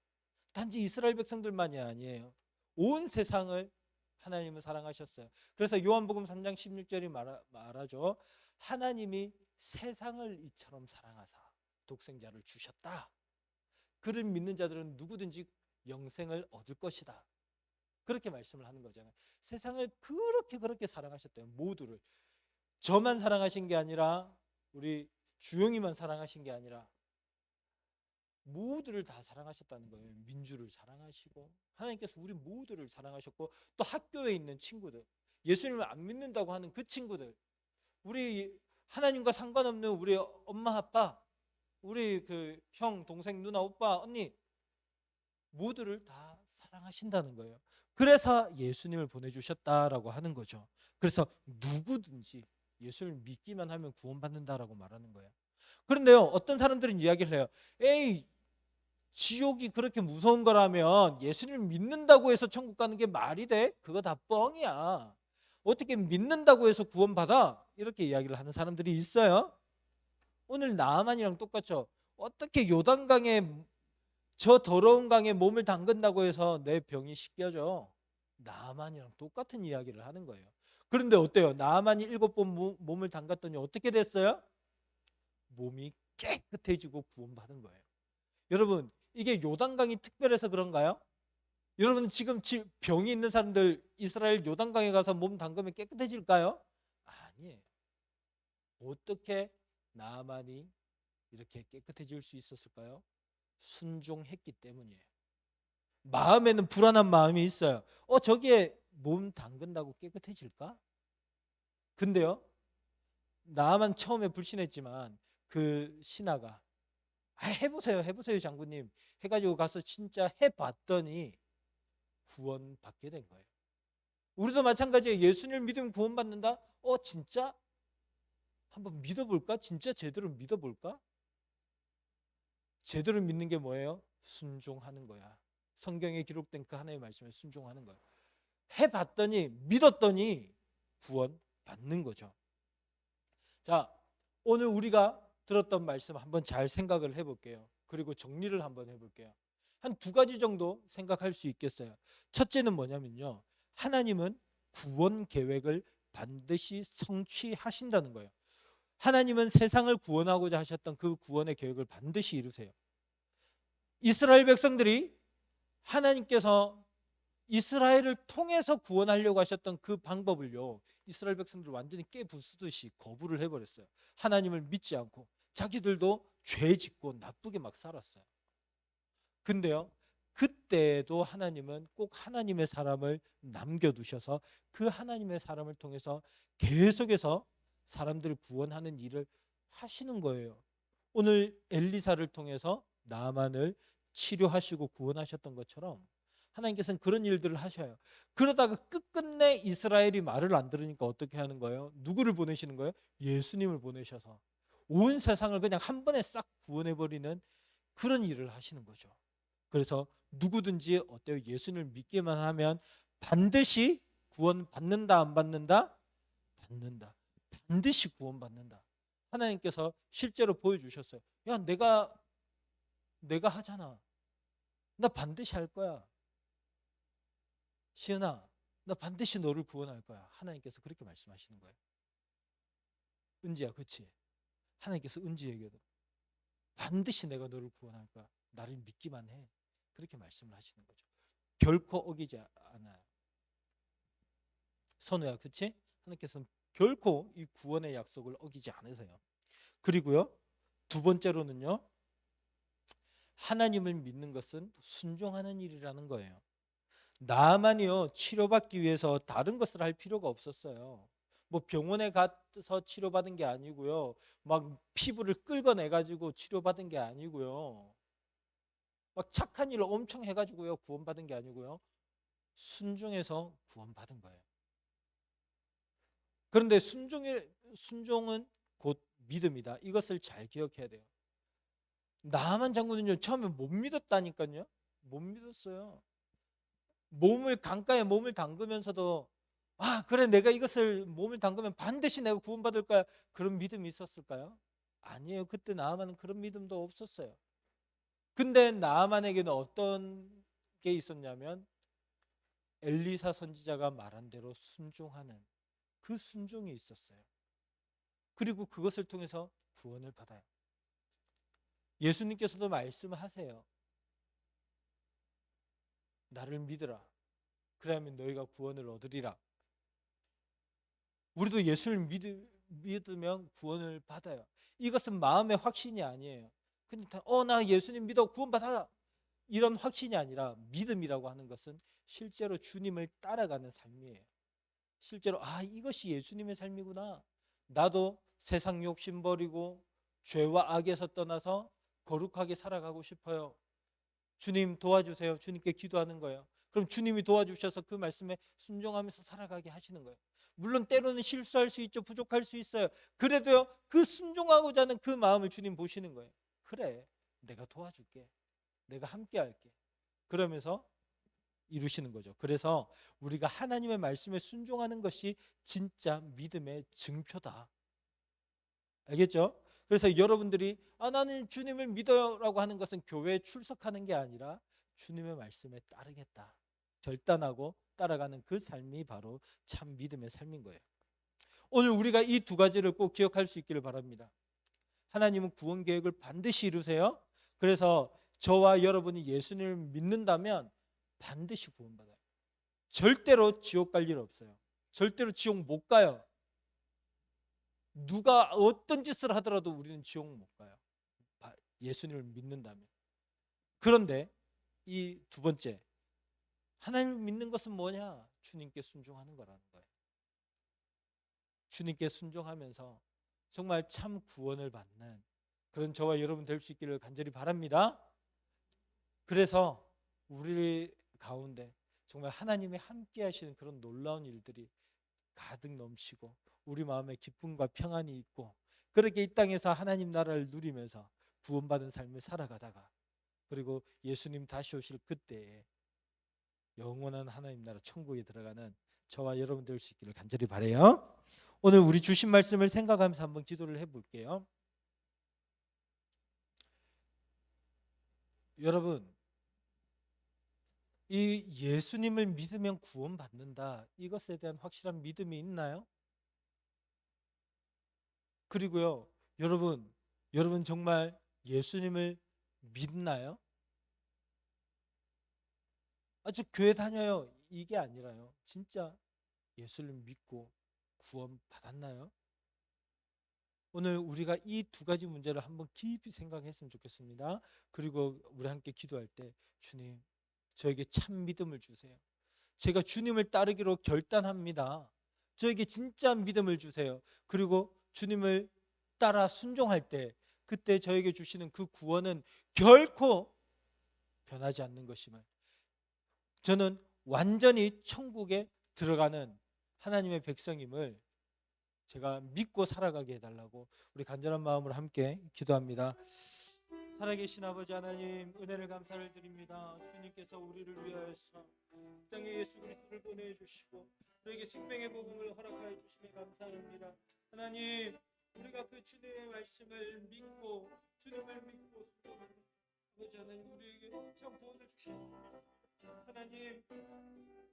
단지 이스라엘 백성들만이 아니에요. 온 세상을 하나님은 사랑하셨어요. 그래서 요한복음 3장 16절이 말하죠. 하나님이 세상을 이처럼 사랑하사 독생자를 주셨다. 그를 믿는 자들은 누구든지 영생을 얻을 것이다. 그렇게 말씀을 하는 거잖아요. 세상을 그렇게 사랑하셨대요. 모두를. 저만 사랑하신 게 아니라 우리 주영이만 사랑하신 게 아니라 모두를 다 사랑하셨다는 거예요. 민주를 사랑하시고 하나님께서 우리 모두를 사랑하셨고 또 학교에 있는 친구들, 예수님을 안 믿는다고 하는 그 친구들, 우리 하나님과 상관없는 우리 엄마 아빠, 우리 그 형, 동생, 누나, 오빠, 언니 모두를 다 사랑하신다는 거예요. 그래서 예수님을 보내주셨다라고 하는 거죠. 그래서 누구든지 예수를 믿기만 하면 구원받는다라고 말하는 거예요. 그런데요, 어떤 사람들은 이야기를 해요. 에이, 지옥이 그렇게 무서운 거라면 예수님을 믿는다고 해서 천국 가는 게 말이 돼? 그거 다 뻥이야. 어떻게 믿는다고 해서 구원받아? 이렇게 이야기를 하는 사람들이 있어요. 오늘 나아만이랑 똑같죠. 어떻게 요단강에 저 더러운 강에 몸을 담근다고 해서 내 병이 씻겨져? 나아만이랑 똑같은 이야기를 하는 거예요. 그런데 어때요? 나아만이 7번 몸을 담갔더니 어떻게 됐어요? 몸이 깨끗해지고 구원받은 거예요. 여러분, 이게 요단강이 특별해서 그런가요? 여러분, 지금 병이 있는 사람들 이스라엘 요단강에 가서 몸 담그면 깨끗해질까요? 아니에요. 어떻게 나아만이 이렇게 깨끗해질 수 있었을까요? 순종했기 때문이에요. 마음에는 불안한 마음이 있어요. 저기에 몸 담근다고 깨끗해질까? 근데요, 나아만 처음에 불신했지만 그 신하가 해보세요 장군님 해가지고 가서 진짜 해봤더니 구원받게 된 거예요. 우리도 마찬가지예요. 예수님을 믿으면 구원받는다? 진짜? 한번 믿어볼까? 진짜 제대로 믿어볼까? 제대로 믿는 게 뭐예요? 순종하는 거야. 성경에 기록된 그 하나님의 말씀에 순종하는 거예요. 해봤더니 믿었더니 구원받는 거죠. 자, 오늘 우리가 들었던 말씀 한번 잘 생각을 해볼게요. 그리고 정리를 한번 해볼게요. 한 2가지 정도 생각할 수 있겠어요. 첫째는 뭐냐면요, 하나님은 구원 계획을 반드시 성취하신다는 거예요. 하나님은 세상을 구원하고자 하셨던 그 구원의 계획을 반드시 이루세요. 이스라엘 백성들이 하나님께서 이스라엘을 통해서 구원하려고 하셨던 그 방법을요, 이스라엘 백성들 완전히 깨부수듯이 거부를 해버렸어요. 하나님을 믿지 않고 자기들도 죄 짓고 나쁘게 막 살았어요. 근데요, 그때도 하나님은 꼭 하나님의 사람을 남겨두셔서 그 하나님의 사람을 통해서 계속해서 사람들을 구원하는 일을 하시는 거예요. 오늘 엘리사를 통해서 나아만을 치료하시고 구원하셨던 것처럼 하나님께서는 그런 일들을 하셔요. 그러다가 끝끝내 이스라엘이 말을 안 들으니까 어떻게 하는 거예요? 누구를 보내시는 거예요? 예수님을 보내셔서 온 세상을 그냥 한 번에 싹 구원해버리는 그런 일을 하시는 거죠. 그래서 누구든지 어때요? 예수님을 믿기만 하면 반드시 구원받는다, 안 받는다? 받는다. 반드시 구원받는다. 하나님께서 실제로 보여주셨어요. 야, 내가 하잖아. 나 반드시 할 거야. 시은아, 나 반드시 너를 구원할 거야. 하나님께서 그렇게 말씀하시는 거예요. 은지야, 그렇지? 하나님께서 은지에게도 반드시 내가 너를 구원할 거야. 나를 믿기만 해. 그렇게 말씀을 하시는 거죠. 결코 어기지 않아요. 선우야, 그렇지? 하나님께서는 결코 이 구원의 약속을 어기지 않으세요. 그리고요, 두 번째로는요, 하나님을 믿는 것은 순종하는 일이라는 거예요. 나만이요, 치료받기 위해서 다른 것을 할 필요가 없었어요. 뭐 병원에 가서 치료받은 게 아니고요, 막 피부를 끌어내 가지고 치료받은 게 아니고요, 막 착한 일을 엄청 해가지고요 구원받은 게 아니고요, 순종해서 구원받은 거예요. 그런데 순종은 곧 믿음이다. 이것을 잘 기억해야 돼요. 나만 장군은요, 처음에 못 믿었다니까요. 못 믿었어요. 강가에 몸을 담그면서도 그래, 내가 이것을 몸을 담그면 반드시 내가 구원받을 거야, 그런 믿음이 있었을까요? 아니에요. 그때 나아만은 그런 믿음도 없었어요. 근데 나아만에게는 어떤 게 있었냐면 엘리사 선지자가 말한 대로 순종하는 그 순종이 있었어요. 그리고 그것을 통해서 구원을 받아요. 예수님께서도 말씀하세요. 나를 믿으라. 그러면 너희가 구원을 얻으리라. 우리도 예수를 믿으면 구원을 받아요. 이것은 마음의 확신이 아니에요. 그냥 나 예수님 믿어 구원받아, 이런 확신이 아니라 믿음이라고 하는 것은 실제로 주님을 따라가는 삶이에요. 실제로 이것이 예수님의 삶이구나. 나도 세상 욕심 버리고 죄와 악에서 떠나서 거룩하게 살아가고 싶어요. 주님 도와주세요. 주님께 기도하는 거예요. 그럼 주님이 도와주셔서 그 말씀에 순종하면서 살아가게 하시는 거예요. 물론 때로는 실수할 수 있죠. 부족할 수 있어요. 그래도요, 그 순종하고자 하는 그 마음을 주님 보시는 거예요. 그래, 내가 도와줄게. 내가 함께 할게. 그러면서 이루시는 거죠. 그래서 우리가 하나님의 말씀에 순종하는 것이 진짜 믿음의 증표다. 알겠죠? 그래서 여러분들이 나는 주님을 믿어요라고 하는 것은 교회에 출석하는 게 아니라 주님의 말씀에 따르겠다, 결단하고 따라가는 그 삶이 바로 참 믿음의 삶인 거예요. 오늘 우리가 이 두 가지를 꼭 기억할 수 있기를 바랍니다. 하나님은 구원 계획을 반드시 이루세요. 그래서 저와 여러분이 예수님을 믿는다면 반드시 구원받아요. 절대로 지옥 갈 일 없어요. 절대로 지옥 못 가요. 누가 어떤 짓을 하더라도 우리는 지옥 못 가요. 예수님을 믿는다면. 그런데 이 두 번째, 하나님을 믿는 것은 뭐냐? 주님께 순종하는 거라는 거예요. 주님께 순종하면서 정말 참 구원을 받는 그런 저와 여러분 될 수 있기를 간절히 바랍니다. 그래서 우리 가운데 정말 하나님이 함께 하시는 그런 놀라운 일들이 가득 넘치고 우리 마음에 기쁨과 평안이 있고, 그렇게 이 땅에서 하나님 나라를 누리면서 구원받은 삶을 살아가다가 그리고 예수님 다시 오실 그때에 영원한 하나님 나라 천국에 들어가는 저와 여러분 될 수 있기를 간절히 바라요. 오늘 우리 주신 말씀을 생각하면서 한번 기도를 해볼게요. 여러분, 이 예수님을 믿으면 구원받는다, 이것에 대한 확실한 믿음이 있나요? 그리고요, 여러분 정말 예수님을 믿나요? 저 교회 다녀요, 이게 아니라요, 진짜 예수를 믿고 구원 받았나요? 오늘 우리가 이 두 가지 문제를 한번 깊이 생각했으면 좋겠습니다. 그리고 우리 함께 기도할 때 주님, 저에게 참 믿음을 주세요. 제가 주님을 따르기로 결단합니다. 저에게 진짜 믿음을 주세요. 그리고 주님을 따라 순종할 때 그때 저에게 주시는 그 구원은 결코 변하지 않는 것임을, 저는 완전히 천국에 들어가는 하나님의 백성임을 제가 믿고 살아가게 해달라고 우리 간절한 마음으로 함께 기도합니다. 살아계신 아버지 하나님, 은혜를 감사를 드립니다. 주님께서 우리를 위하여서 땅에 예수 그리스도를 보내주시고 우리에게 생명의 복음을 허락하여 주심에 감사합니다. 하나님, 우리가 그 주님의 말씀을 믿고 주님을 믿고 순종하는 아버지 하나님, 우리에게 참 구원을 주시옵소서. 하나님,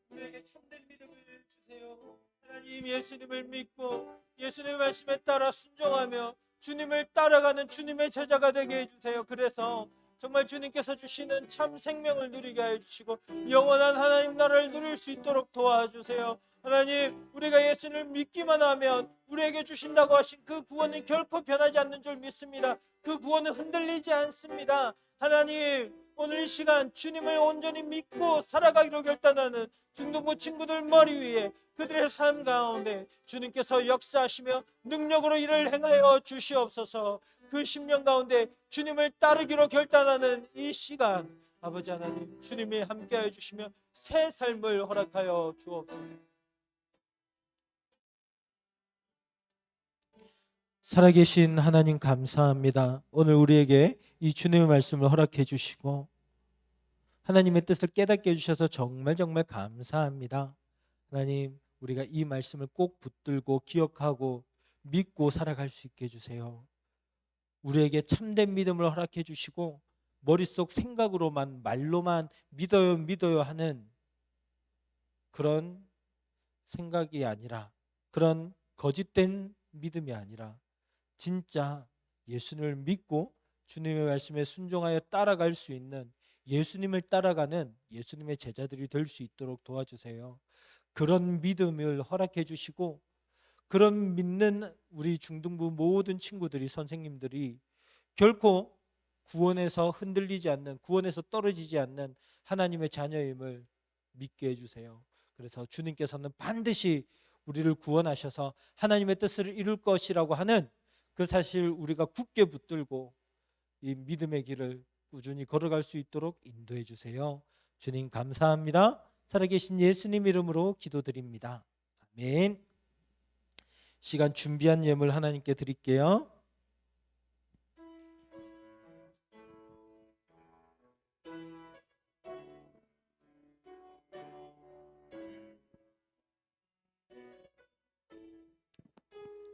우리에게 참된 믿음을 주세요. 하나님, 예수님을 믿고 예수님의 말씀에 따라 순종하며 주님을 따라가는 주님의 제자가 되게 해주세요. 그래서 정말 주님께서 주시는 참 생명을 누리게 해주시고 영원한 하나님 나라를 누릴 수 있도록 도와주세요. 하나님, 우리가 예수를 믿기만 하면 우리에게 주신다고 하신 그 구원은 결코 변하지 않는 줄 믿습니다. 그 구원은 흔들리지 않습니다. 하나님, 오늘 이 시간 주님을 온전히 믿고 살아가기로 결단하는 중동부 친구들 머리 위에 그들의 삶 가운데 주님께서 역사하시며 능력으로 일을 행하여 주시옵소서. 그 심령 가운데 주님을 따르기로 결단하는 이 시간, 아버지 하나님, 주님이 함께하여 주시며 새 삶을 허락하여 주옵소서. 살아계신 하나님 감사합니다. 오늘 우리에게 이 주님의 말씀을 허락해 주시고 하나님의 뜻을 깨닫게 해주셔서 정말 감사합니다. 하나님, 우리가 이 말씀을 꼭 붙들고 기억하고 믿고 살아갈 수 있게 해주세요. 우리에게 참된 믿음을 허락해 주시고 머릿속 생각으로만 말로만 믿어요 하는 그런 생각이 아니라, 그런 거짓된 믿음이 아니라 진짜 예수님을 믿고 주님의 말씀에 순종하여 따라갈 수 있는, 예수님을 따라가는 예수님의 제자들이 될 수 있도록 도와주세요. 그런 믿음을 허락해 주시고 그런 믿는 우리 중등부 모든 친구들이, 선생님들이 결코 구원에서 흔들리지 않는, 구원에서 떨어지지 않는 하나님의 자녀임을 믿게 해주세요. 그래서 주님께서는 반드시 우리를 구원하셔서 하나님의 뜻을 이룰 것이라고 하는 그 사실 우리가 굳게 붙들고 이 믿음의 길을 꾸준히 걸어갈 수 있도록 인도해 주세요. 주님 감사합니다. 살아계신 예수님 이름으로 기도드립니다. 아멘. 시간 준비한 예물 하나님께 드릴게요.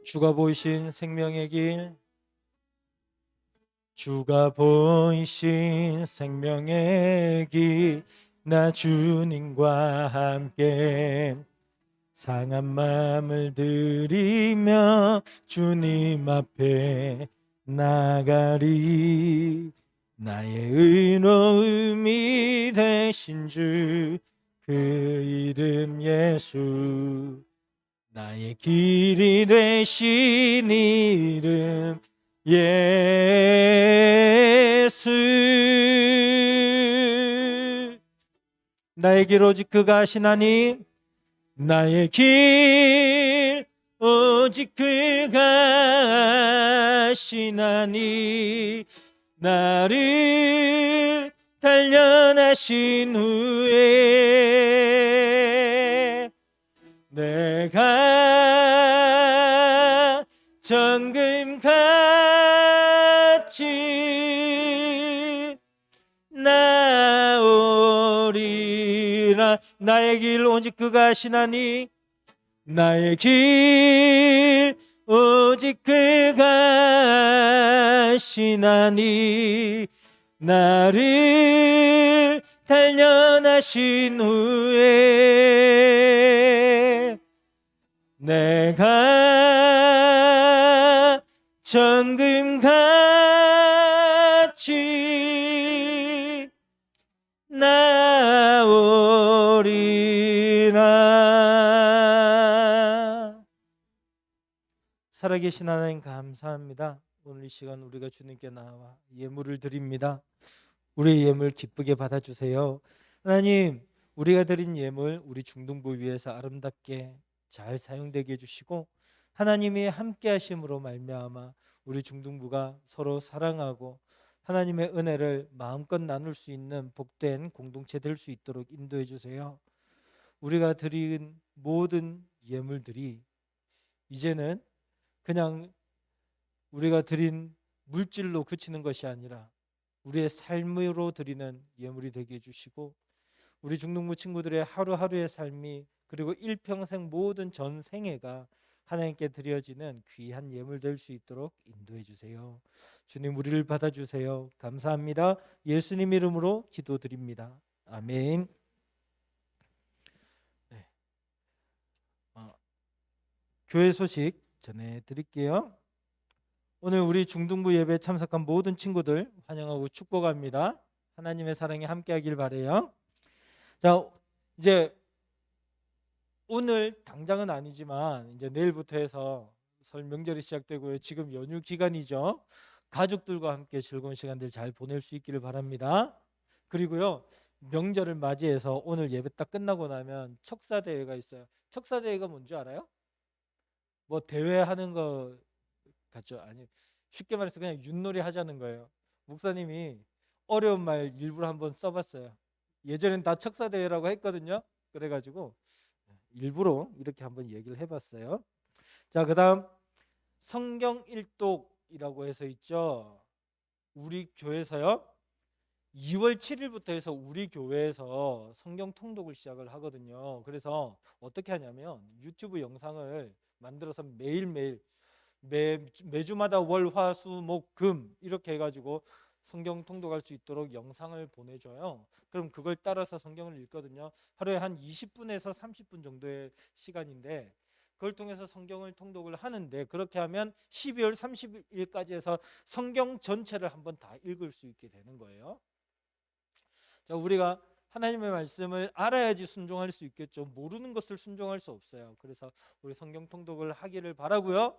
주가 보이신 생명의 길, 주가 보이신 생명의 길, 나 주님과 함께 상한 마음을 들이며 주님 앞에 나가리. 나의 의로움이 되신 주, 그 이름 예수, 나의 길이 되신 이름 예수. 나의 길 오직 그가 하시나니, 나의 길 오직 그가 하시나니, 나를 단련하신 후에 내가 정금같이 나오리라. 나의 길 오직 그가 하시나니, 나의 길 오직 그가 하시나니, 나를 단련하신 후에 내가 정금같이 나오리라. 살아계신 하나님 감사합니다. 오늘 이 시간 우리가 주님께 나와 예물을 드립니다. 우리의 예물 기쁘게 받아주세요. 하나님, 우리가 드린 예물 우리 중등부 위에서 아름답게 잘 사용되게 해주시고 하나님이 함께 하심으로 말미암아 우리 중등부가 서로 사랑하고 하나님의 은혜를 마음껏 나눌 수 있는 복된 공동체 될 수 있도록 인도해 주세요. 우리가 드린 모든 예물들이 이제는 그냥 우리가 드린 물질로 그치는 것이 아니라 우리의 삶으로 드리는 예물이 되게 해주시고 우리 중등부 친구들의 하루하루의 삶이 그리고 일평생 모든 전 생애가 하나님께 드려지는 귀한 예물 될 수 있도록 인도해 주세요. 주님 우리를 받아주세요. 감사합니다. 예수님 이름으로 기도드립니다. 아멘. 네. 교회 소식 전해드릴게요. 오늘 우리 중등부 예배에 참석한 모든 친구들 환영하고 축복합니다. 하나님의 사랑에 함께하길 바래요. 자, 이제 오늘 당장은 아니지만 이제 내일부터 해서 설 명절이 시작되고요. 지금 연휴 기간이죠. 가족들과 함께 즐거운 시간들 잘 보낼 수 있기를 바랍니다. 그리고요, 명절을 맞이해서 오늘 예배 딱 끝나고 나면 척사 대회가 있어요. 척사 대회가 뭔지 알아요? 뭐 대회 하는 거 같죠? 아니, 쉽게 말해서 그냥 윷놀이 하자는 거예요. 목사님이 어려운 말 일부러 한번 써봤어요. 예전엔 다 척사 대회라고 했거든요. 그래가지고 일부러 이렇게 한번 얘기를 해봤어요. 자, 그다음 성경 일독이라고 해서 있죠. 우리 교회에서요. 2월 7일부터 해서 우리 교회에서 성경 통독을 시작을 하거든요. 그래서 어떻게 하냐면 유튜브 영상을 만들어서 매일매일 매주마다 월, 화, 수, 목, 금 이렇게 해가지고 성경 통독할 수 있도록 영상을 보내줘요. 그럼 그걸 따라서 성경을 읽거든요. 하루에 한 20분에서 30분 정도의 시간인데 그걸 통해서 성경을 통독을 하는데 그렇게 하면 12월 30일까지 해서 성경 전체를 한번 다 읽을 수 있게 되는 거예요. 자, 우리가 하나님의 말씀을 알아야지 순종할 수 있겠죠. 모르는 것을 순종할 수 없어요. 그래서 우리 성경 통독을 하기를 바라고요.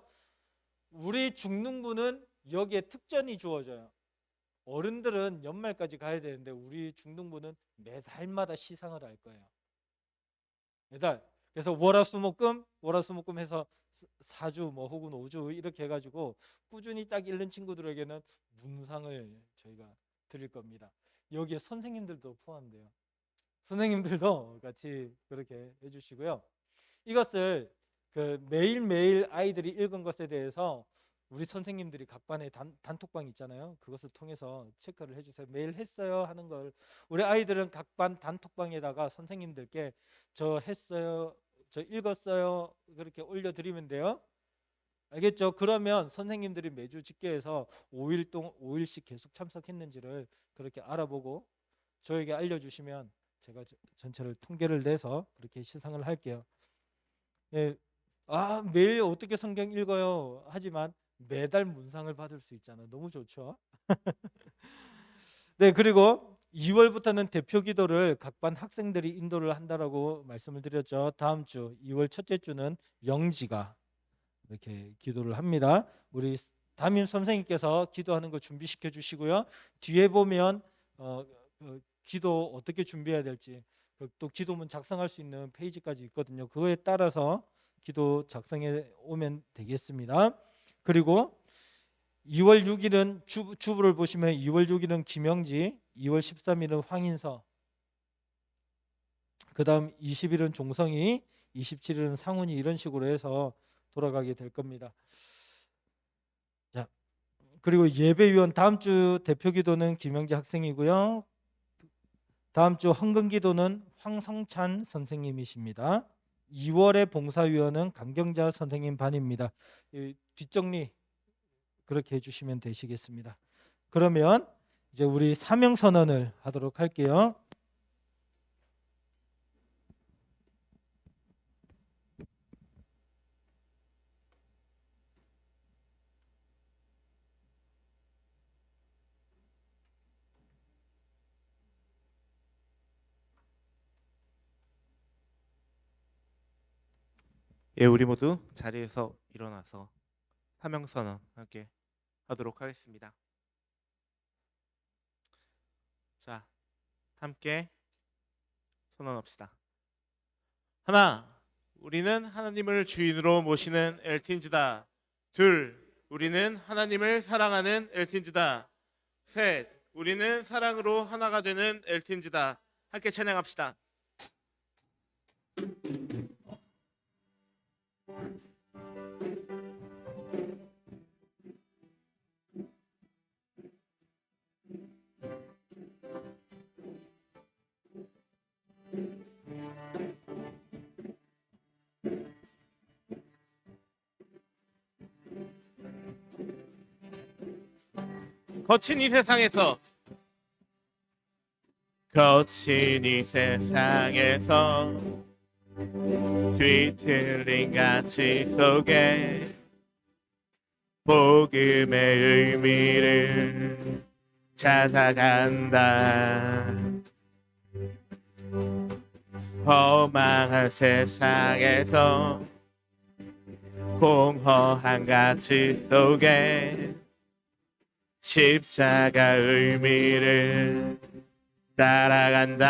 우리 중등부는 여기에 특전이 주어져요. 어른들은 연말까지 가야 되는데 우리 중등부는 매달마다 시상을 할 거예요. 매달. 그래서 월화수목금 해서 4주 뭐 혹은 5주 이렇게 해가지고 꾸준히 딱 읽는 친구들에게는 문상을 저희가 드릴 겁니다. 여기에 선생님들도 포함돼요. 선생님들도 같이 그렇게 해주시고요. 이것을 매일매일 아이들이 읽은 것에 대해서 우리 선생님들이 각 반에 단톡방 있잖아요. 그것을 통해서 체크를 해주세요. 매일 했어요 하는 걸 우리 아이들은 각 반 단톡방에다가 선생님들께 저 했어요, 저 읽었어요 그렇게 올려드리면 돼요. 알겠죠? 그러면 선생님들이 매주 집계해서 5일씩 계속 참석했는지를 그렇게 알아보고 저에게 알려주시면 제가 전체를 통계를 내서 그렇게 시상을 할게요. 예, 매일 어떻게 성경 읽어요? 하지만 매달 문상을 받을 수 있잖아요. 너무 좋죠? 네, 그리고 2월부터는 대표 기도를 각 반 학생들이 인도를 한다라고 말씀을 드렸죠. 다음 주 2월 첫째 주는 영지가 이렇게 기도를 합니다. 우리 담임 선생님께서 기도하는 거 준비시켜 주시고요. 뒤에 보면 기도 어떻게 준비해야 될지 또 기도문 작성할 수 있는 페이지까지 있거든요. 그거에 따라서 기도 작성해 오면 되겠습니다. 그리고 2월 6일은 주부를 보시면 2월 6일은 김영지, 2월 13일은 황인서, 그 다음 20일은 종성이, 27일은 상훈이 이런 식으로 해서 돌아가게 될 겁니다. 자, 그리고 예배위원 다음 주 대표 기도는 김영지 학생이고요. 다음 주 헌금 기도는 황성찬 선생님이십니다. 2월의 봉사위원은 강경자 선생님 반입니다. 뒷정리 그렇게 해주시면 되시겠습니다. 그러면 이제 우리 사명 선언을 하도록 할게요.
예, 우리 모두 자리에서 일어나서 사명선언 함께 하도록 하겠습니다. 자, 함께 선언합시다. 하나, 우리는 하나님을 주인으로 모시는 엘틴즈다. 둘, 우리는 하나님을 사랑하는 엘틴즈다. 셋, 우리는 사랑으로 하나가 되는 엘틴즈다. 함께 찬양합시다. 거친 이 세상에서 뒤틀린 가치 속에 복음의 의미를 찾아간다. 허망한 세상에서 공허한 가치 속에 십자가 의미를 따라간다.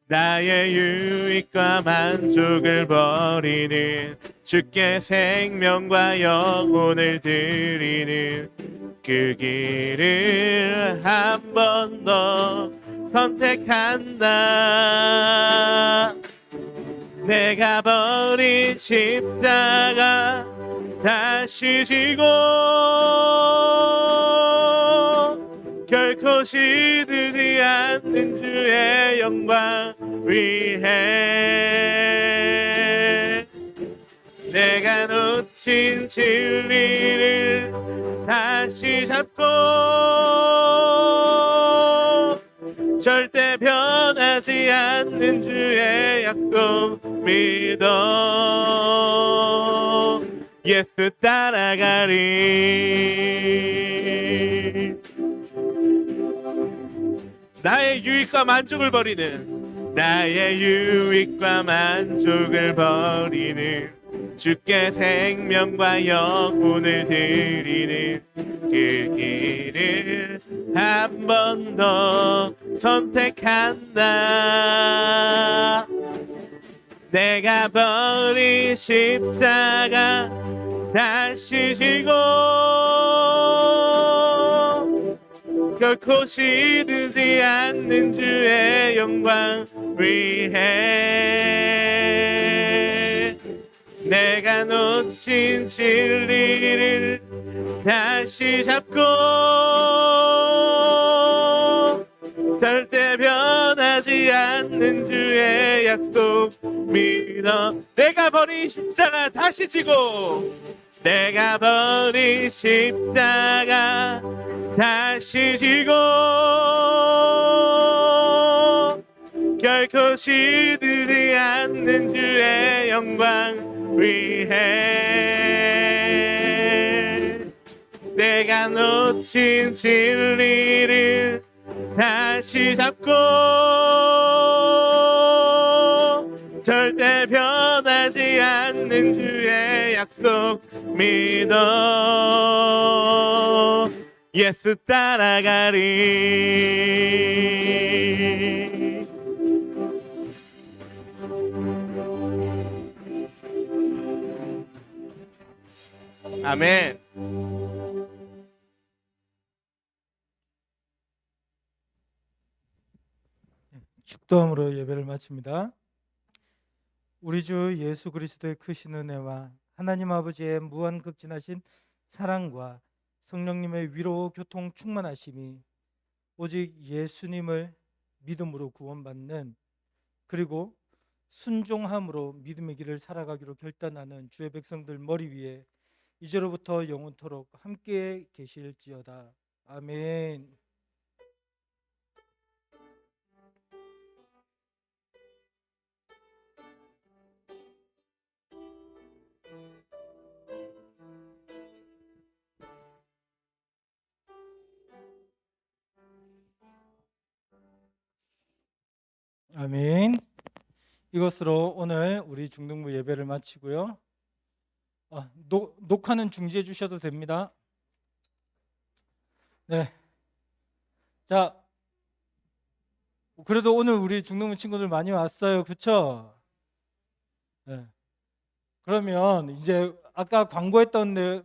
나의 유익과 만족을 버리는 주께 생명과 영혼을 드리는 그 길을 한 번 더 선택한다. 내가 버린 십자가 다시 지고 결코 시들지 않는 주의 영광 위해 내가 놓친 진리를 다시 잡고 절대 변하지 않는 주의 약속 믿어 예수 따라가리. 나의 유익과 만족을 버리는 주께 생명과 영혼을 드리는 그 길을 한 번 더 선택한다. 내가 버린 십자가 다시 지고 결코 시들지 않는 주의 영광 위해 내가 놓친 진리를 다시 잡고 절대 변하지 않는 주의 약속 믿어. 내가 버린 십자가 다시 지고 내가 버린 십자가 다시 지고 결코 시들지 않는 주의 영광 위해 내가 놓친 진리를 다시 잡고 절대 변하지 않는 주의 약속 믿어 예수 따라가리. 아멘.
축도함으로 예배를 마칩니다. 우리 주 예수 그리스도의 크신 은혜와 하나님 아버지의 무한극진하신 사랑과 성령님의 위로 교통 충만하심이 오직 예수님을 믿음으로 구원받는 그리고 순종함으로 믿음의 길을 살아가기로 결단하는 주의 백성들 머리 위에 이제로부터 영원토록 함께 계실지어다. 아멘. 아멘. 이것으로 오늘 우리 중등부 예배를 마치고요. 녹화는 중지해 주셔도 됩니다. 네. 자, 그래도 오늘 우리 중등부 친구들 많이 왔어요. 그쵸? 네. 그러면 이제 아까 광고했던